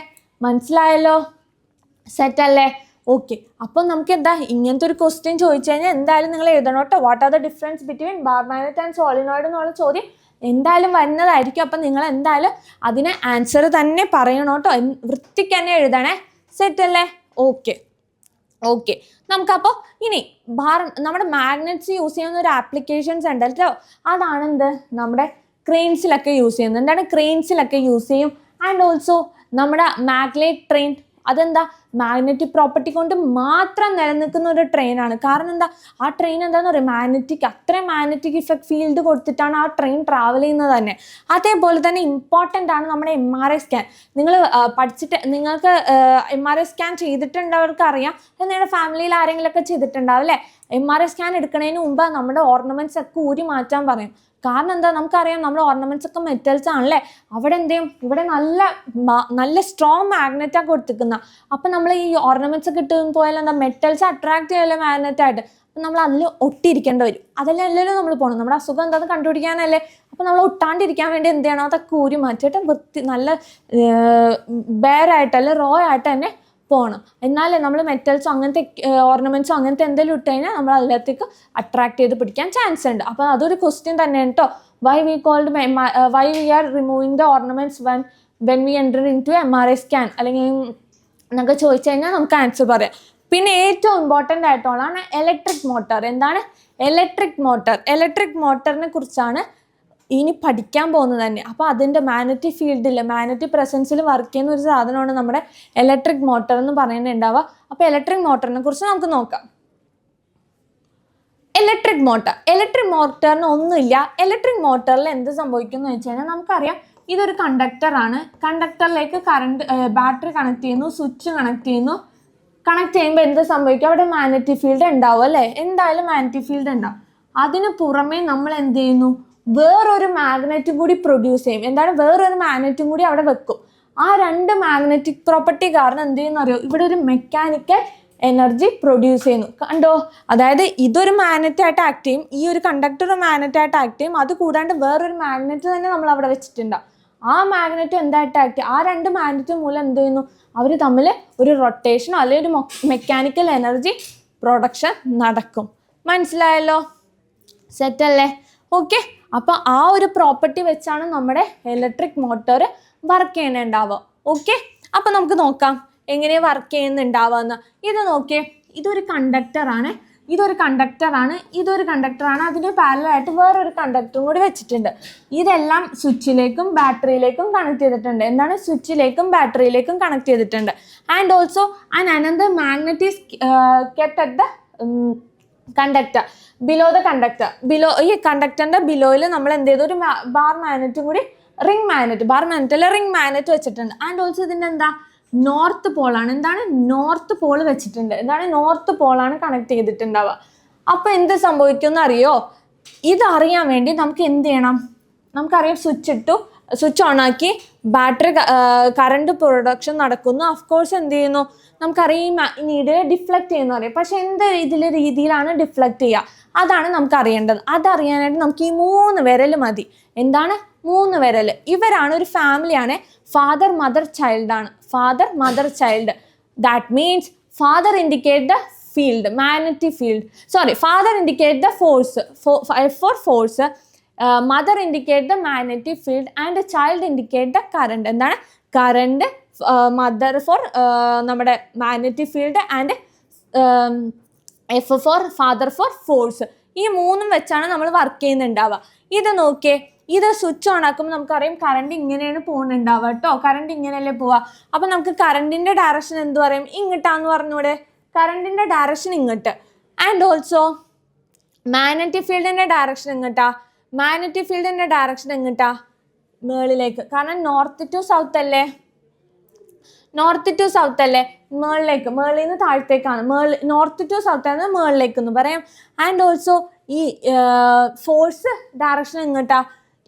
മനസ്സിലായല്ലോ? സെറ്റല്ലേ? ഓക്കെ. അപ്പോൾ നമുക്ക് എന്താ ഇങ്ങനത്തെ ഒരു ക്വസ്റ്റ്യൻ ചോദിച്ചു കഴിഞ്ഞാൽ എന്തായാലും നിങ്ങൾ എഴുതണം കേട്ടോ. What are the difference between bar magnet and solenoid എന്നുള്ള ചോദ്യം എന്തായാലും വരുന്നതായിരിക്കും. അപ്പം നിങ്ങൾ എന്തായാലും അതിന് ആൻസർ തന്നെ പറയണം കേട്ടോ. വൃത്തിക്ക് തന്നെ എഴുതണേ. സെറ്റല്ലേ? ഓക്കെ. നമുക്കപ്പോൾ ഇനി നമ്മുടെ മാഗ്നറ്റ്സ് യൂസ് ചെയ്യുന്ന ഒരു ആപ്ലിക്കേഷൻസ് ഉണ്ടല്ലോ. അതാണെന്ത്? നമ്മുടെ ക്രെയിൻസിലൊക്കെ യൂസ് ചെയ്യുന്നത്. എന്താണ്? ക്രെയിൻസിലൊക്കെ യൂസ് ചെയ്യും. ആൻഡ് ഓൾസോ നമ്മുടെ മാഗ്നറ്റ് ട്രെയിൻ, അതെന്താ? മാഗ്നറ്റിക് പ്രോപ്പർട്ടി കൊണ്ട് മാത്രം നിലനിൽക്കുന്ന ഒരു ട്രെയിനാണ്. കാരണം എന്താ? ആ ട്രെയിൻ എന്താണെന്ന് പറയുക? അത്രയും മാഗ്നറ്റിക് ഇഫക്റ്റ് ഫീൽഡ് കൊടുത്തിട്ടാണ് ആ ട്രെയിൻ ട്രാവൽ ചെയ്യുന്നത് തന്നെ. അതേപോലെ തന്നെ ഇമ്പോർട്ടൻ്റ് ആണ് നമ്മുടെ MRI സ്കാൻ. നിങ്ങൾ നിങ്ങൾക്ക് MRI സ്കാൻ ചെയ്തിട്ടുണ്ടവർക്ക് അറിയാം. നിങ്ങളുടെ ഫാമിലിയിൽ ആരെങ്കിലുമൊക്കെ ചെയ്തിട്ടുണ്ടാവും അല്ലേ? MRI സ്കാൻ എടുക്കുന്നതിന് മുമ്പ് നമ്മുടെ ഓർണമെൻറ്റ്സ് ഒക്കെ ഊരി മാറ്റാൻ പറയും. കാരണം എന്താ? നമുക്കറിയാം നമ്മുടെ ഓർണമെന്റ്സ് ഒക്കെ മെറ്റൽസ് ആണല്ലേ. അവിടെ എന്ത് ചെയ്യും? ഇവിടെ നല്ല സ്ട്രോങ് മാഗ്നറ്റാണ് കൊടുത്തിരിക്കുന്ന. അപ്പം നമ്മൾ ഈ ഓർണമെന്റ്സ് ഒക്കെ ഇട്ട് പോയാൽ എന്താ? മെറ്റൽസ് അട്രാക്ട് ചെയ്യല്ലേ മാഗ്നറ്റായിട്ട്. അപ്പം നമ്മൾ അതിൽ ഒട്ടിയിരിക്കേണ്ടി വരും. അതല്ലല്ലോ നമ്മൾ പോകണം. നമ്മുടെ അസുഖം എന്താണെന്ന് കണ്ടുപിടിക്കാനല്ലേ. അപ്പം നമ്മൾ ഒട്ടാണ്ടിരിക്കാൻ വേണ്ടി എന്ത് ചെയ്യണം? അതൊക്കെ ഊരി മാറ്റിയിട്ട് നല്ല ബെയറായിട്ട് റോ ആയിട്ട് തന്നെ പോകണം. എന്നാലേ നമ്മൾ മെറ്റൽസോ അങ്ങനത്തെ ഓർണമെന്റ്സോ അങ്ങനത്തെ എന്തെങ്കിലും ഇട്ട് കഴിഞ്ഞാൽ നമ്മൾ അതിലേക്ക് അട്രാക്ട് ചെയ്ത് പിടിക്കാൻ ചാൻസ് ഉണ്ട്. അപ്പോൾ അതൊരു ക്വസ്റ്റ്യൻ തന്നെയാണ് കേട്ടോ. Why we are removing the ornaments when we enter into MRI scan അല്ലെങ്കിൽ എന്നൊക്കെ ചോദിച്ചു കഴിഞ്ഞാൽ നമുക്ക് ആൻസർ പറയാം. പിന്നെ ഏറ്റവും ഇമ്പോർട്ടൻ്റ് ആയിട്ടുള്ളതാണ് ഇലക്ട്രിക് മോട്ടർ. എന്താണ്? ഇലക്ട്രിക് മോട്ടറിനെ കുറിച്ചാണ് ഇനി പഠിക്കാൻ പോകുന്നത് തന്നെ. അപ്പോൾ അതിൻ്റെ മാഗ്നറ്റിക് പ്രസൻസിൽ വർക്ക് ചെയ്യുന്ന ഒരു സാധനമാണ് നമ്മുടെ ഇലക്ട്രിക് മോട്ടർ എന്ന് പറയുന്നുണ്ടാവുക. അപ്പോൾ ഇലക്ട്രിക് മോട്ടറിനെ കുറിച്ച് നമുക്ക് നോക്കാം. ഇലക്ട്രിക് മോട്ടറിന് ഒന്നുമില്ല. ഇലക്ട്രിക് മോട്ടറിൽ എന്ത് സംഭവിക്കുന്നു എന്ന് വെച്ച് കഴിഞ്ഞാൽ നമുക്കറിയാം ഇതൊരു കണ്ടക്ടറാണ്. കണ്ടക്ടറിലേക്ക് കറണ്ട് ബാറ്ററി കണക്ട് ചെയ്യുന്നു, സ്വിച്ച് കണക്ട് ചെയ്യുന്നു. കണക്ട് ചെയ്യുമ്പോൾ എന്ത് സംഭവിക്കും? അവിടെ മാഗ്നറ്റിക് ഫീൽഡ് ഉണ്ടാവും അല്ലേ? എന്തായാലും മാഗ്നറ്റിക് ഫീൽഡ് ഉണ്ടാവും. അതിന് പുറമെ നമ്മൾ എന്ത് ചെയ്യുന്നു? വേറൊരു മാഗ്നറ്റും കൂടി പ്രൊഡ്യൂസ് ചെയ്യും. എന്താണ്? വേറൊരു മാഗ്നറ്റും കൂടി അവിടെ വെക്കും. ആ രണ്ട് മാഗ്നറ്റിക് പ്രോപ്പർട്ടി കാരണം എന്ത് ചെയ്യുന്ന അറിയോ? ഇവിടെ ഒരു മെക്കാനിക്കൽ എനർജി പ്രൊഡ്യൂസ് ചെയ്യുന്നു. കണ്ടോ? അതായത് ഇതൊരു മാഗ്നറ്റായിട്ട് ആക്ട് ചെയ്യും, ഈ ഒരു കണ്ടക്ടർ മാഗ്നറ്റായിട്ട് ആക്ട് ചെയ്യും. അത് കൂടാണ്ട് വേറൊരു മാഗ്നറ്റ് തന്നെ നമ്മൾ അവിടെ വെച്ചിട്ടുണ്ടാവും. ആ മാഗ്നറ്റ് എന്തായിട്ട് ആക്ട് ചെയ്യും? ആ രണ്ട് മാഗ്നറ്റ് മൂലം എന്ത് ചെയ്യുന്നു? അവർ തമ്മിൽ ഒരു റൊട്ടേഷനോ അല്ലെങ്കിൽ ഒരു മെക്കാനിക്കൽ എനർജി പ്രൊഡക്ഷൻ നടക്കും. മനസ്സിലായല്ലോ? സെറ്റല്ലേ? ഓക്കെ. അപ്പോൾ ആ ഒരു പ്രോപ്പർട്ടി വെച്ചാണ് നമ്മുടെ ഇലക്ട്രിക് മോട്ടോർ വർക്ക് ചെയ്യുന്നുണ്ടാവുക. ഓക്കെ. അപ്പം നമുക്ക് നോക്കാം എങ്ങനെയാണ് വർക്ക് ചെയ്യുന്നുണ്ടാവുക. ഇത് നോക്കിയേ, ഇതൊരു കണ്ടക്ടറാണ്, ഇതൊരു കണ്ടക്ടറാണ്. അതിന് പാരലായിട്ട് വേറൊരു കണ്ടക്ടറും കൂടി വെച്ചിട്ടുണ്ട്. ഇതെല്ലാം സ്വിച്ചിലേക്കും ബാറ്ററിയിലേക്കും കണക്ട് ചെയ്തിട്ടുണ്ട്. എന്താണ്? സ്വിച്ചിലേക്കും ബാറ്ററിയിലേക്കും കണക്ട് ചെയ്തിട്ടുണ്ട്. And also another magnet is kept at the conductor below the conductor. ഈ കണ്ടക്ടറിന്റെ ബിലോയിൽ നമ്മൾ എന്ത് ചെയ്തു? ഒരു ബാർ മാഗ്നറ്റും കൂടി, റിംഗ് മാഗ്നറ്റ്, ബാർ മാഗ്നറ്റിൽ റിംഗ് മാഗ്നറ്റ് വെച്ചിട്ടുണ്ട്. ആൻഡ് ഓൾസോ ഇതിൻ്റെ എന്താ? നോർത്ത് പോളാണ്. എന്താണ്? നോർത്ത് പോൾ വെച്ചിട്ടുണ്ട്. എന്താണ്? നോർത്ത് പോളാണ് കണക്ട് ചെയ്തിട്ടുണ്ടാവുക. അപ്പോൾ എന്ത് സംഭവിക്കുമെന്ന് അറിയോ? ഇതറിയാൻ വേണ്ടി നമുക്ക് എന്ത് ചെയ്യണം? നമുക്കറിയാം, സ്വിച്ച് ഓൺ ആക്കി ബാറ്ററി കറണ്ട് പ്രൊഡക്ഷൻ നടക്കുന്നു. ഓഫ്കോഴ്സ് എന്ത് ചെയ്യുന്നു? നമുക്കറിയാം ഈ നീഡിൽ ഡിഫ്ലക്റ്റ് ചെയ്യുന്ന അറിയാം. പക്ഷെ എന്ത് രീതിയിലാണ് ഡിഫ്ലക്റ്റ് ചെയ്യുക? അതാണ് നമുക്ക് അറിയേണ്ടത്. അതറിയാനായിട്ട് നമുക്ക് ഈ 3 വിരൽ മതി. എന്താണ്? 3 വിരൽ. ഇവരാണ് ഒരു ഫാമിലിയാണ്. ഫാദർ മദർ ചൈൽഡ് ആണ്. Father mother child. That means father indicate the field, magnetic field. Father indicate the force, for force. Mother indicate the magnetic field and child indicate the current. എന്താണ്? കറണ്ട്. മദർ ഫോർ നമ്മുടെ magnetic field and F for father for force. ഈ 3 വെച്ചാണ് നമ്മൾ work ചെയ്യുന്നുണ്ടാവുക. ഇത് നോക്കിയേ, ഇത് switch on ആക്കുമ്പോൾ നമുക്കറിയാം കറണ്ട് ഇങ്ങനെയാണ് പോകുന്നുണ്ടാവുക കേട്ടോ. കറണ്ട് ഇങ്ങനെയല്ലേ പോവുക. അപ്പം നമുക്ക് കറണ്ടിൻ്റെ ഡയറക്ഷൻ എന്ത് പറയും? ഇങ്ങോട്ടാന്ന് പറഞ്ഞൂടെ? കറണ്ടിൻ്റെ ഡയറക്ഷൻ ഇങ്ങോട്ട്. ആൻഡ് ഓൾസോ മാഗ്നറ്റിക് ഫീൽഡിൻ്റെ ഡയറക്ഷൻ എങ്ങോട്ടാ? മാഗ്നറ്റിക് ഫീൽഡിൻ്റെ ഡയറക്ഷൻ എങ്ങോട്ടാ? മേളിലേക്ക്. കാരണം നോർത്ത് ടു സൗത്ത് അല്ലേ? മേളിലേക്ക്. മേളിൽ നിന്ന് താഴത്തേക്കാണ്. നോർത്ത് ടു സൗത്ത് ആണ് മേളിലേക്ക് എന്ന് പറയാം. ആൻഡ് ഓൾസോ ഈ ഫോഴ്സ് ഡയറക്ഷൻ എങ്ങോട്ടാ?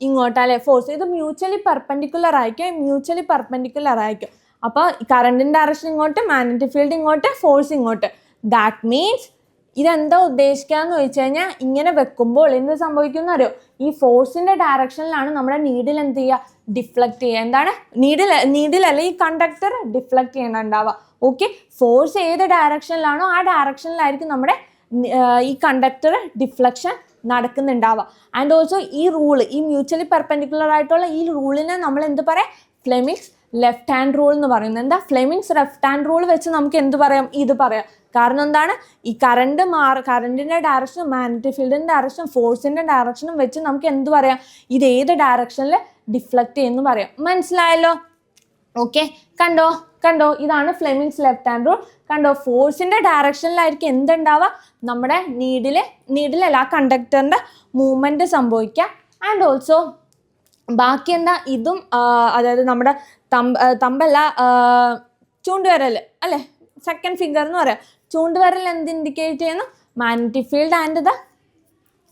ഇങ്ങോട്ടാ അല്ലേ? ഫോഴ്സ് ഇത് മ്യൂച്വലി പെർപെൻഡിക്കുലർ ആയിരിക്കും. അപ്പോൾ കറണ്ടിൻ്റെ ഡയറക്ഷൻ ഇങ്ങോട്ട്, മാഗ്നറ്റിക് ഫീൽഡ് ഇങ്ങോട്ട്, ഫോഴ്സ് ഇങ്ങോട്ട്. ദാറ്റ് മീൻസ് ഇതെന്താ ഉദ്ദേശിക്കാന്ന് ചോദിച്ചു കഴിഞ്ഞാൽ, ഇങ്ങനെ വെക്കുമ്പോൾ എന്ത് സംഭവിക്കുമെന്ന് അറിയോ? ഈ ഫോഴ്സിന്റെ ഡയറക്ഷനിലാണ് നമ്മുടെ നീഡിൽ എന്ത് ചെയ്യുക? ഡിഫ്ലക്റ്റ് ചെയ്യുക. എന്താണ്? നീഡിലല്ല, ഈ കണ്ടക്ടർ ഡിഫ്ലക്റ്റ് ചെയ്യണുണ്ടാവുക. ഓക്കെ. ഫോഴ്സ് ഏത് ഡയറക്ഷനിലാണോ ആ ഡയറക്ഷനിലായിരിക്കും നമ്മുടെ ഈ കണ്ടക്ടർ ഡിഫ്ലക്ഷൻ നടക്കുന്നുണ്ടാവുക. ആൻഡ് ഓൾസോ ഈ റൂള്, ഈ മ്യൂച്വലി പെർപെൻഡിക്കുലർ ആയിട്ടുള്ള ഈ റൂളിനെ നമ്മൾ എന്ത് പറയാം? ഫ്ലെമിങ്സ് ലെഫ്റ്റ് ഹാൻഡ് റൂൾ എന്ന് പറയുന്നത്. എന്താ? ഫ്ലെമിങ്സ് ലെഫ്റ്റ് ഹാൻഡ് റൂൾ വെച്ച് നമുക്ക് എന്ത് പറയാം? ഇത് പറയാം. കാരണം എന്താണ്? ഈ കറണ്ടിൻ്റെ ഡയറക്ഷനും മാഗ്നറ്റിക് ഫീൽഡിൻ്റെ ഡയറക്ഷനും ഫോഴ്സിൻ്റെ ഡയറക്ഷനും വെച്ച് നമുക്ക് എന്ത് പറയാം? ഇത് ഏത് ഡയറക്ഷനിൽ ഡിഫ്ലക്റ്റ് ചെയ്യുന്നു പറയാം. മനസ്സിലായല്ലോ? ഓക്കെ. കണ്ടോ ഇതാണ് ഫ്ലെമിങ്സ് ലെഫ്റ്റ് ഹാൻഡ് റൂൾ. കണ്ടോ? ഫോഴ്സിൻ്റെ ഡയറക്ഷനിലായിരിക്കും എന്തുണ്ടാവുക? നമ്മുടെ നീഡിലല്ല, ആ കണ്ടക്ടറിൻ്റെ മൂവ്മെൻറ്റ് സംഭവിക്കുക. ആൻഡ് ഓൾസോ ബാക്കി എന്താ? ഇതും അതായത് നമ്മുടെ തമ്പല്ല, ചൂണ്ടുവിരൽ അല്ലേ? സെക്കൻഡ് ഫിംഗർ എന്ന് പറയാം. ചൂണ്ടുവിരൽ എന്ത് ഇൻഡിക്കേറ്റ് ചെയ്യുന്നു? Magnetic field. ആൻഡ്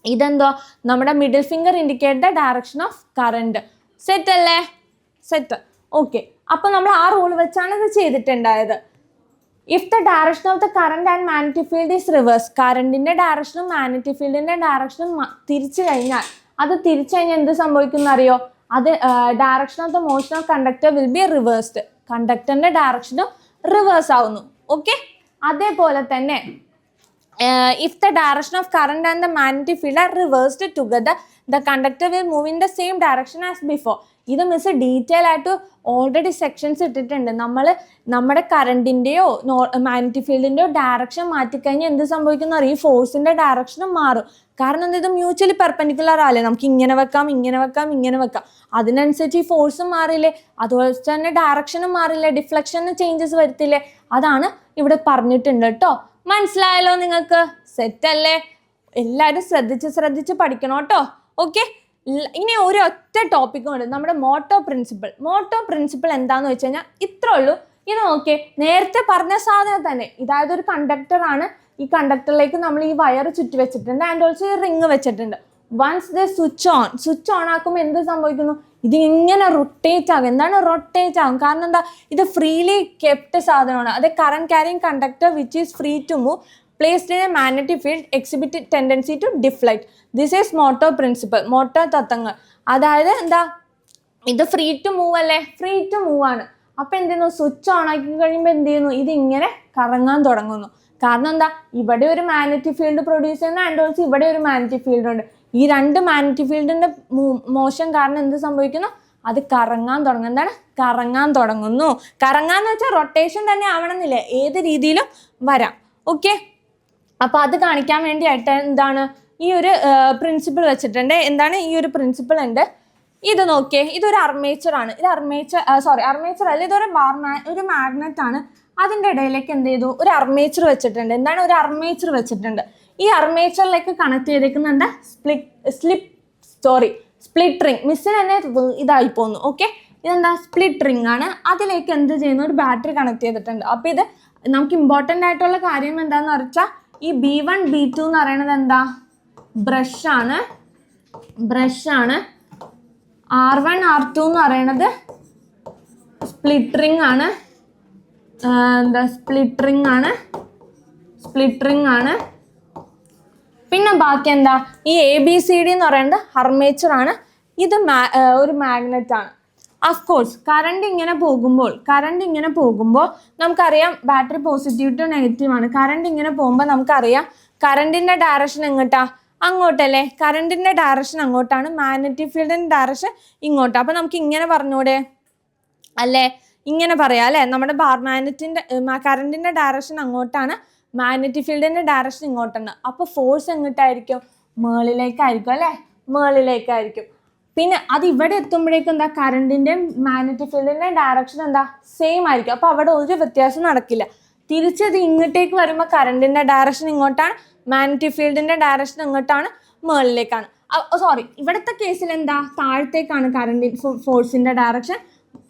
ഇതെന്തോ? നമ്മുടെ middle finger indicate the direction of current. Set അല്ലേ? സെറ്റ്. ഓക്കെ. അപ്പോൾ നമ്മൾ ആ റൂൾ വെച്ചാണ് ഇത് ചെയ്തിട്ടുണ്ടായത്. If the direction of the current and magnetic field is reverse, കറണ്ടിൻ്റെ ഡയറക്ഷനും മാഗ്നറ്റിക് ഫീൽഡിൻ്റെ ഡയറക്ഷനും തിരിച്ചു കഴിഞ്ഞാൽ എന്ത് സംഭവിക്കും അറിയോ? അത് direction of the motion of conductor will be reversed. കണ്ടക്ടറിൻ്റെ ഡയറക്ഷനും റിവേഴ്സ് ആവുന്നു. ഓക്കെ. അതേപോലെ തന്നെ if the direction of current and the magnetic field R reversed together, the conductor will move in the same direction as before. ഇത് miss detail ആയിട്ട് already sections ഇട്ടിട്ടുണ്ട്. നമ്മുടെ കറണ്ടിൻ്റെയോ magnetic ഫീൽഡിൻ്റെയോ direction മാറ്റിക്കഴിഞ്ഞാൽ എന്ത് സംഭവിക്കുന്ന അറിയാം? ഈ ഫോഴ്സിൻ്റെ ഡയറക്ഷനും മാറും. കാരണം ഇത് മ്യൂച്വലി പെർപെൻഡിക്കുലർ ആല്ലേ? നമുക്ക് ഇങ്ങനെ വെക്കാം. അതിനനുസരിച്ച് ഈ ഫോഴ്സും മാറില്ലേ? അതുപോലെ തന്നെ ഡയറക്ഷനും മാറില്ലേ? ഡിഫ്ലക്ഷന് ചേഞ്ചസ് വരുത്തില്ലേ? അതാണ് ഇവിടെ പറഞ്ഞിട്ടുണ്ട് കേട്ടോ. മനസ്സിലായല്ലോ നിങ്ങൾക്ക്? സെറ്റ് അല്ലേ? എല്ലാവരും ശ്രദ്ധിച്ച് പഠിക്കണം കേട്ടോ. ഓക്കെ. ഇനി ഒരു ഒറ്റ ടോപ്പിക്കും ഉണ്ട്, നമ്മുടെ മോട്ടോ പ്രിൻസിപ്പിൾ. മോട്ടോ പ്രിൻസിപ്പിൾ എന്താണെന്ന് വെച്ച് കഴിഞ്ഞാൽ ഇത്രേ ഉള്ളൂ. ഇത് നോക്കിയേ, നേരത്തെ പറഞ്ഞ സാധനം തന്നെ. ഇതായത് ഒരു കണ്ടക്ടറാണ്, ഈ കണ്ടക്ടറിലേക്ക് നമ്മൾ ഈ വയർ ചുറ്റി വെച്ചിട്ടുണ്ട് ആൻഡ് ഓൾസോ ഈ റിങ് വെച്ചിട്ടുണ്ട്. വൺസ് ദ സ്വിച്ച് ഓൺ ആക്കുമ്പോൾ എന്ത് സംഭവിക്കുന്നു? ഇത് ഇങ്ങനെ റൊട്ടേറ്റ് ആകും. എന്താണ് റൊട്ടേറ്റ് ആകും? കാരണം എന്താ? ഇത് ഫ്രീലി കെപ്റ്റ് സാധനമാണ്. അത് current carrying conductor which is free to move placed in a magnetic field exhibit tendency to deflect. This is motor principle, motor തത്വങ്ങൾ. അതായത് എന്താ, ഇത് ഫ്രീ ടു മൂവ് അല്ലേ, ഫ്രീ ടു മൂവ് ആണ്. അപ്പം എന്ത് ചെയ്യുന്നു? സ്വിച്ച് ഓൺ ആക്കി കഴിയുമ്പോൾ എന്ത് ചെയ്യുന്നു? ഇത് ഇങ്ങനെ കറങ്ങാൻ തുടങ്ങുന്നു. കാരണം എന്താ? ഇവിടെ ഒരു മാഗ്നറ്റിക് ഫീൽഡ് പ്രൊഡ്യൂസ് ചെയ്യുന്ന ആൻഡ് ഓൾസോ ഇവിടെ ഒരു മാഗ്നറ്റിക് ഫീൽഡ് ഉണ്ട്. ഈ രണ്ട് മാഗ്നറ്റിക് ഫീൽഡിന്റെ മോഷൻ കാരണം എന്ത് സംഭവിക്കുന്നു? അത് കറങ്ങാൻ തുടങ്ങും. എന്താണ്? കറങ്ങാൻ തുടങ്ങുന്നു. കറങ്ങാന്ന് വെച്ചാൽ റൊട്ടേഷൻ തന്നെ ആവണമെന്നില്ല, ഏത് രീതിയിലും വരാം. ഓക്കെ, അപ്പോൾ അത് കാണിക്കാൻ വേണ്ടിയായിട്ട് എന്താണ് ഈ ഒരു പ്രിൻസിപ്പിൾ വെച്ചിട്ടുണ്ട്. എന്താണ് ഈ ഒരു പ്രിൻസിപ്പിൾ ഉണ്ട്. ഇത് നോക്കിയേ, ഇതൊരു അർമേച്ചറാണ്. ഇത് അർമേച്ചർ അല്ല, ഇതൊരു ഒരു മാഗ്നറ്റ് ആണ്. അതിൻ്റെ ഇടയിലേക്ക് എന്ത് ചെയ്തു? ഒരു അർമേച്ചർ വെച്ചിട്ടുണ്ട്. എന്താണ്? ഒരു അർമേച്ചർ വെച്ചിട്ടുണ്ട്. ഈ അർമേച്ചറിലേക്ക് കണക്ട് ചെയ്തേക്കുന്നുണ്ട് സ്പ്ലിറ്റ് റിംഗ്. മിസ്സിന് തന്നെ ഇതായി പോന്നു. ഓക്കെ, ഇതെന്താ? സ്പ്ലിറ്റ് റിംഗ് ആണ്. അതിലേക്ക് എന്ത് ചെയ്യുന്നു? ഒരു ബാറ്ററി കണക്ട് ചെയ്തിട്ടുണ്ട്. അപ്പോൾ ഇത് നമുക്ക് ഇമ്പോർട്ടൻ്റ് ആയിട്ടുള്ള കാര്യം എന്താണെന്ന് വെച്ചാൽ ഈ B1 B2 എന്ന് പറയുന്നത് എന്താ? ബ്രഷാണ്. R1 R2 എന്ന് പറയുന്നത് സ്പ്ലിറ്റ് റിംഗ് ആണ്. സ്പ്ലിറ്റ് റിംഗ് ആണ്. പിന്നെ ബാക്കി എന്താ? ഈ ABCD എന്ന് പറയുന്നത് അർമേച്ചർ ആണ്. ഇത് ഒരു മാഗ്നറ്റ് ആണ്. അഫ്കോഴ്സ് കറണ്ട് ഇങ്ങനെ പോകുമ്പോൾ നമുക്കറിയാം ബാറ്ററി പോസിറ്റീവ് ടു നെഗറ്റീവ് ആണ്. കറണ്ട് ഇങ്ങനെ പോകുമ്പോൾ നമുക്കറിയാം കറണ്ടിൻ്റെ ഡയറക്ഷൻ എങ്ങോട്ടാ? അങ്ങോട്ടല്ലേ? കറണ്ടിൻ്റെ ഡയറക്ഷൻ അങ്ങോട്ടാണ്, മാഗ്നറ്റിക് ഫീൽഡിൻ്റെ ഡയറക്ഷൻ ഇങ്ങോട്ടാണ്. അപ്പോൾ നമുക്ക് ഇങ്ങനെ പറഞ്ഞൂടെ അല്ലേ? ഇങ്ങനെ പറയാം അല്ലേ? നമ്മുടെ കറണ്ടിൻ്റെ ഡയറക്ഷൻ അങ്ങോട്ടാണ്, മാഗ്നറ്റിക് ഫീൽഡിൻ്റെ ഡയറക്ഷൻ ഇങ്ങോട്ടാണ്. അപ്പോൾ ഫോഴ്സ് എങ്ങോട്ടായിരിക്കും? മുകളിലേക്കായിരിക്കും അല്ലേ? മുകളിലേക്കായിരിക്കും. പിന്നെ അത് ഇവിടെ എത്തുമ്പോഴേക്കും എന്താ? കറണ്ടിൻ്റെയും മാഗ്നറ്റിക് ഫീൽഡിൻ്റെയും ഡയറക്ഷൻ എന്താ? സെയിം ആയിരിക്കും. അപ്പോൾ അവിടെ ഒരു വ്യത്യാസം നടക്കില്ല. തിരിച്ചത് ഇങ്ങോട്ടേക്ക് വരുമ്പോൾ കറണ്ടിൻ്റെ ഡയറക്ഷൻ ഇങ്ങോട്ടാണ്, മാഗ്നറ്റിക് ഫീൽഡിൻ്റെ ഡയറക്ഷൻ ഇങ്ങോട്ടാണ്, മുകളിലേക്കാണ്. ഇവിടുത്തെ കേസിൽ എന്താ? താഴത്തേക്കാണ് ഫോഴ്സിൻ്റെ ഡയറക്ഷൻ.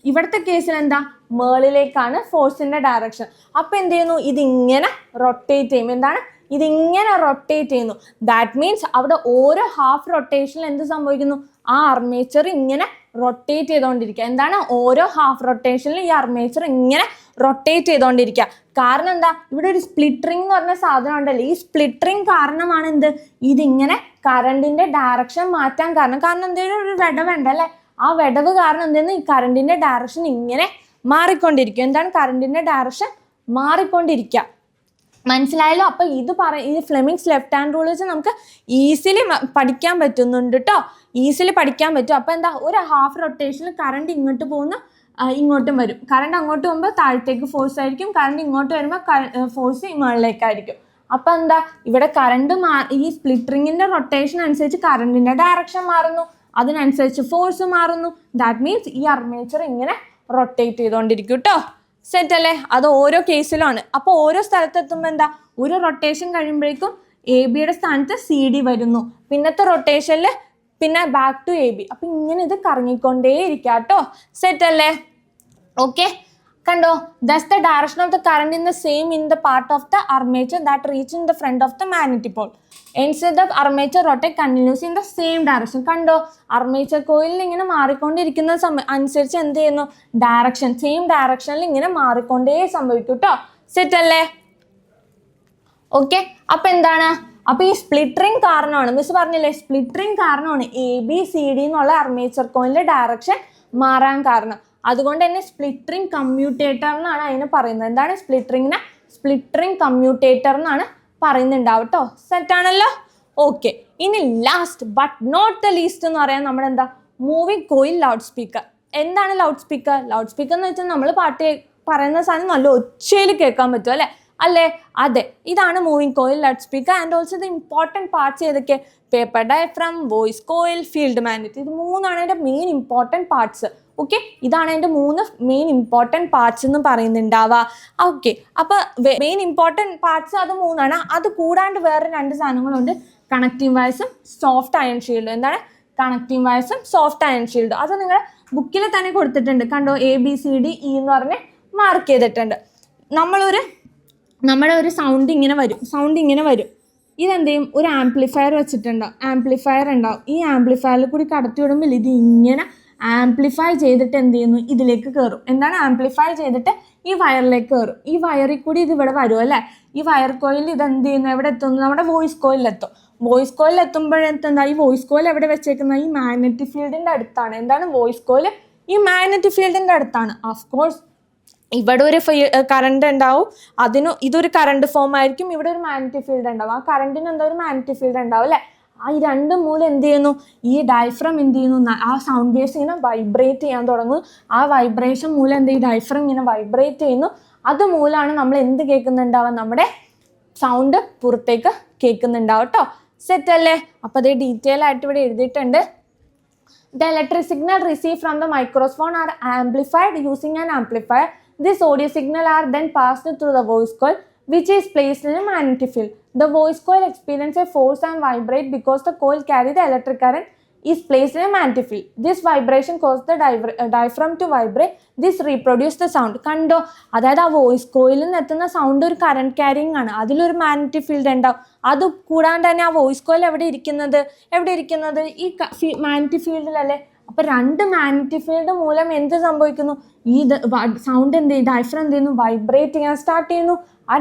ഇവിടുത്തെ കേസിൽ എന്താ? മുകളിലേക്കാണ് ഫോഴ്സിൻ്റെ ഡയറക്ഷൻ. അപ്പോൾ എന്ത് ചെയ്യുന്നു? ഇതിങ്ങനെ റൊട്ടേറ്റ് ചെയ്യും. എന്താണ്? ഇതിങ്ങനെ റൊട്ടേറ്റ് ചെയ്യുന്നു. ദാറ്റ് മീൻസ് അവിടെ ഓരോ ഹാഫ് റൊട്ടേഷനിൽ എന്ത് സംഭവിക്കുന്നു? ആ അർമേച്ചർ ഇങ്ങനെ റൊട്ടേറ്റ് ചെയ്തുകൊണ്ടിരിക്കുക. എന്താണ്? ഓരോ ഹാഫ് റൊട്ടേഷനിൽ ഈ അർമേച്ചർ ഇങ്ങനെ റൊട്ടേറ്റ് ചെയ്തുകൊണ്ടിരിക്കുക. കാരണം എന്താ? ഇവിടെ ഒരു സ്പ്ലിറ്റ് റിംഗ് എന്ന് പറഞ്ഞ സാധനം ഉണ്ടല്ലോ. ഈ സ്പ്ലിറ്റ് റിംഗ് കാരണമാണ് എന്ത്? ഇതിങ്ങനെ കറണ്ടിന്റെ ഡയറക്ഷൻ മാറ്റാൻ കാരണം എന്തെങ്കിലും ഒരു വിടവുണ്ടല്ലേ? ആ വിടവ് കാരണം എന്തെന്ന്? ഈ കറണ്ടിന്റെ ഡയറക്ഷൻ ഇങ്ങനെ മാറിക്കൊണ്ടിരിക്കും. എന്താണ്? കറണ്ടിന്റെ ഡയറക്ഷൻ മാറിക്കൊണ്ടിരിക്കുക. മനസ്സിലായല്ലോ? അപ്പോൾ ഈ ഫ്ലെമിങ്സ് ലെഫ്റ്റ് ഹാൻഡ് റൂൾ വെച്ച് നമുക്ക് ഈസിലി പഠിക്കാൻ പറ്റുന്നുണ്ട് കേട്ടോ. ഈസിലി പഠിക്കാൻ പറ്റും. അപ്പോൾ എന്താ? ഒരു ഹാഫ് റൊട്ടേഷനിൽ കറണ്ട് ഇങ്ങോട്ട് പോകുന്ന ഇങ്ങോട്ടും വരും. കറണ്ട് അങ്ങോട്ട് പോകുമ്പോൾ താഴത്തേക്ക് ഫോഴ്സ് ആയിരിക്കും, കറണ്ട് ഇങ്ങോട്ട് വരുമ്പോൾ ഫോഴ്സ് മുകളിലേക്കായിരിക്കും. അപ്പോൾ എന്താ? ഇവിടെ കറണ്ട് ഈ സ്പ്ലിറ്റ് റിങ്ങിൻ്റെ റൊട്ടേഷൻ അനുസരിച്ച് കറണ്ടിൻ്റെ ഡയറക്ഷൻ മാറുന്നു, അതിനനുസരിച്ച് ഫോഴ്സ് മാറുന്നു. ദാറ്റ് മീൻസ് ഈ അർമേച്ചർ ഇങ്ങനെ റൊട്ടേറ്റ് ചെയ്തുകൊണ്ടിരിക്കും കേട്ടോ. സെറ്റ് അല്ലേ? അത് ഓരോ കേസിലുമാണ്. അപ്പോൾ ഓരോ സ്ഥലത്തെത്തുമ്പോൾ എന്താ? ഒരു റൊട്ടേഷൻ കഴിയുമ്പോഴേക്കും AB സ്ഥാനത്ത് CD വരുന്നു. പിന്നത്തെ റൊട്ടേഷനിൽ പിന്നെ ബാക്ക് ടു AB. അപ്പം ഇങ്ങനെ ഇത് കറങ്ങിക്കൊണ്ടേ ഇരിക്കുക കേട്ടോ. സെറ്റ് അല്ലേ? ഓക്കെ, കണ്ടോ? Thus the direction of the current in the same in the part of the armature that reach in the front of the magnetic pole. Instead the armature rotate continuously in the same direction. കണ്ടോ? Armature കോയിലിൽ ഇങ്ങനെ മാറിക്കൊണ്ടിരിക്കുന്ന അനുസരിച്ച് എന്ത് ചെയ്യുന്നു? Direction same ഡയറക്ഷനിൽ ഇങ്ങനെ മാറിക്കൊണ്ടേ സംഭവിക്കും കേട്ടോ. സെറ്റ് അല്ലേ? ഓക്കെ, അപ്പം എന്താണ്? അപ്പോൾ ഈ സ്പ്ലിറ്റ് റിംഗ് കാരണമാണ്, മിസ് പറഞ്ഞില്ലേ, സ്പ്ലിറ്റ് റിംഗ് കാരണമാണ് ABCD എന്നുള്ള അർമേച്ചർ കോയിലിൻ്റെ ഡയറക്ഷൻ മാറാൻ കാരണം. അതുകൊണ്ട് തന്നെ സ്പ്ലിറ്റ് റിംഗ് കമ്മ്യൂട്ടേറ്റർ എന്നാണ് അതിന് പറയുന്നത്. എന്താണ്? സ്പ്ലിറ്റ് റിംഗ് കമ്മ്യൂട്ടേറ്റർ എന്നാണ് പറയുന്നുണ്ടാവും കേട്ടോ. സെറ്റാണല്ലോ? ഓക്കെ, ഇനി last but not the least എന്ന് പറയാൻ നമ്മുടെ എന്താ? Moving coil loud speaker. എന്താണ് ലൗഡ് സ്പീക്കർ? ലൗഡ് സ്പീക്കർ എന്ന് വെച്ചാൽ നമ്മൾ പാട്ട് പറയുന്ന സാധനം നല്ല ഒച്ചയിൽ കേൾക്കാൻ പറ്റും അല്ലേ? അതെ, ഇതാണ് moving coil loud speaker. And also the important parts ഏതൊക്കെ? Paper diaphragm, voice coil, field magnet. ഇത് മൂന്നാണ് അതിൻ്റെ മെയിൻ ഇമ്പോർട്ടൻറ്റ് പാർട്സ്. ഓക്കെ, ഇതാണ് അതിൻ്റെ 3 മെയിൻ ഇമ്പോർട്ടൻറ്റ് പാർട്സ് എന്ന് പറയുന്നുണ്ടാവുക. ഓക്കെ, അപ്പോൾ മെയിൻ ഇമ്പോർട്ടൻറ്റ് പാർട്സ് അത് 3ആണ്. അത് കൂടാണ്ട് വേറെ 2 സാധനങ്ങളുണ്ട്, കണക്റ്റിംഗ് വയർസും സോഫ്റ്റ് അയൺ ഷീൽഡും. എന്താണ്? കണക്റ്റിംഗ് വയർസും സോഫ്റ്റ് അയൺ ഷീൽഡും. അത് നിങ്ങൾ ബുക്കിൽ തന്നെ കൊടുത്തിട്ടുണ്ട് കണ്ടോ, ABCD E എന്ന് പറഞ്ഞ് മാർക്ക് ചെയ്തിട്ടുണ്ട്. നമ്മുടെ ഒരു സൗണ്ട് ഇങ്ങനെ വരും. ഇതെന്ത് ചെയ്യും, ഒരു ആംപ്ലിഫയർ വെച്ചിട്ടുണ്ടാവും, ആംപ്ലിഫയർ ഉണ്ടാവും. ഈ ആംപ്ലിഫയറിൽ കൂടി കടത്തി വിടുമ്പോൾ ഇത് ഇങ്ങനെ ആംപ്ലിഫൈ ചെയ്തിട്ട് എന്ത് ചെയ്യുന്നു, ഇതിലേക്ക് കയറും. എന്താണ് ആംപ്ലിഫൈ ചെയ്തിട്ട് ഈ വയറിലേക്ക് കയറും. ഈ വയറിൽ കൂടി ഇത് ഇവിടെ വരും അല്ലേ. ഈ വയർ കോയിൽ ഇത് എന്ത് ചെയ്യുന്നു, എവിടെ എത്തുന്നു, നമ്മുടെ വോയിസ് കോയിലെത്തും. വോയിസ് കോയിൽ എത്തുമ്പോഴെന്താ, ഈ വോയിസ് കോയിൽ എവിടെ വെച്ചേക്കുന്നത്, ഈ മാഗ്നറ്റിക് ഫീൽഡിൻ്റെ അടുത്താണ്. എന്താണ് വോയിസ് കോയിൽ, ഈ മാഗ്നറ്റിക് ഫീൽഡിൻ്റെ അടുത്താണ്. ഓഫ്കോഴ്സ് ഇവിടെ ഒരു കറണ്ട് ഉണ്ടാവും, ഇതൊരു കറണ്ട് ഫോം ആയിരിക്കും, ഇവിടെ ഒരു മാഗ്നറ്റിക് ഫീൽഡ് ഉണ്ടാവും. ആ കറണ്ടിന് എന്താ ഒരു മാഗ്നറ്റിക് ഫീൽഡ് ഉണ്ടാവും അല്ലേ. ഈ രണ്ട് മൂലം എന്ത് ചെയ്യുന്നു, ഈ ഡയഫ്രം എന്ത് ചെയ്യുന്നു, ആ സൗണ്ട് വേവ്സ് ഇങ്ങനെ വൈബ്രേറ്റ് ചെയ്യാൻ തുടങ്ങും. ആ വൈബ്രേഷൻ മൂലം എന്ത് ചെയ്യും, ഡയഫ്രം ഇങ്ങനെ വൈബ്രേറ്റ് ചെയ്യുന്നു. അതുമൂലമാണ് നമ്മൾ എന്ത് കേൾക്കുന്നുണ്ടാവുക, നമ്മുടെ സൗണ്ട് പുറത്തേക്ക് കേൾക്കുന്നുണ്ടാവും കേട്ടോ. സെറ്റ് അല്ലേ. അപ്പോൾ അത് ഡീറ്റെയിൽ ആയിട്ട് ഇവിടെ എഴുതിയിട്ടുണ്ട്. The electric signal received from the microphone are amplified using an amplifier. This audio signal are then passed through the voice coil, which is placed in a magnetic field. The voice coil experiences a force and vibrate because the coil carry the electric current is placed in a magnetic field. This vibration causes the diaphragm to vibrate. This reproduce the sound. കണ്ടോ, അതായത് ആ voice കോയിലിൽ നിന്ന് എത്തുന്ന sound ഒരു current carrying ആണ്, അതിലൊരു magnetic field ഉണ്ടാവും. അത് കൂടാണ്ട് തന്നെ ആ വോയിസ് കോയിൽ എവിടെ ഇരിക്കുന്നത്, ഈ മാഗ്നറ്റിക് ഫീൽഡിലല്ലേ. അപ്പോൾ രണ്ട് മാഗ്നറ്റിക് ഫീൽഡ് മൂലം എന്ത് സംഭവിക്കുന്നു, ഈ സൗണ്ട് എന്ത് ചെയ്യും, ഡയഫ്രം എന്ത് ചെയ്യുന്നു, വൈബ്രേറ്റ് ചെയ്യാൻ സ്റ്റാർട്ട് ചെയ്യുന്നു. ആ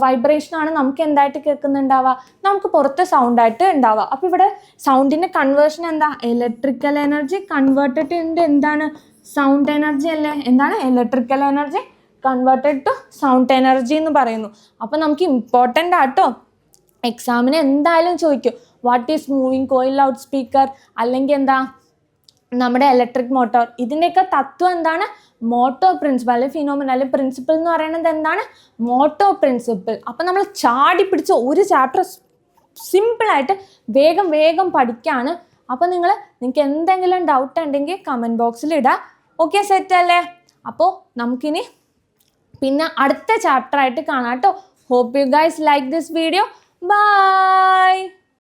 വൈബ്രേഷനാണ് നമുക്ക് എന്തായിട്ട് കേൾക്കുന്നുണ്ടാവുക, നമുക്ക് പുറത്ത് സൗണ്ടായിട്ട് ഉണ്ടാവുക. അപ്പോൾ ഇവിടെ സൗണ്ടിൻ്റെ കൺവേർഷൻ എന്താ, ഇലക്ട്രിക്കൽ എനർജി കൺവേർട്ടഡ് into എന്താണ്, സൗണ്ട് എനർജി അല്ലേ. എന്താണ്, electrical energy converted to sound energy എന്ന് പറയുന്നു. അപ്പോൾ നമുക്ക് ഇമ്പോർട്ടൻ്റ് ആട്ടോ, എക്സാമിന് എന്തായാലും ചോദിക്കും, what is moving coil loud speaker, അല്ലെങ്കിൽ എന്താ നമ്മുടെ ഇലക്ട്രിക് മോട്ടോർ. ഇതിൻ്റെയൊക്കെ തത്വം എന്താണ്, മോട്ടോ പ്രിൻസിപ്പിൾ അല്ലെങ്കിൽ ഫിനോമിന അല്ലെങ്കിൽ പ്രിൻസിപ്പിൾ എന്ന് പറയുന്നത് എന്താണ്, മോട്ടോ പ്രിൻസിപ്പിൾ. അപ്പം നമ്മൾ ചാടി പിടിച്ച ഒരു ചാപ്റ്റർ സിമ്പിളായിട്ട് വേഗം പഠിക്കുകയാണ്. അപ്പോൾ നിങ്ങൾക്ക് എന്തെങ്കിലും ഡൗട്ട് ഉണ്ടെങ്കിൽ കമൻറ്റ് ബോക്സിൽ ഇടുക. ഓക്കെ, സെറ്റ് അല്ലേ. അപ്പോൾ നമുക്കിനി പിന്നെ അടുത്ത ചാപ്റ്റർ ആയിട്ട് കാണാം കേട്ടോ. Hope you guys like this video. By.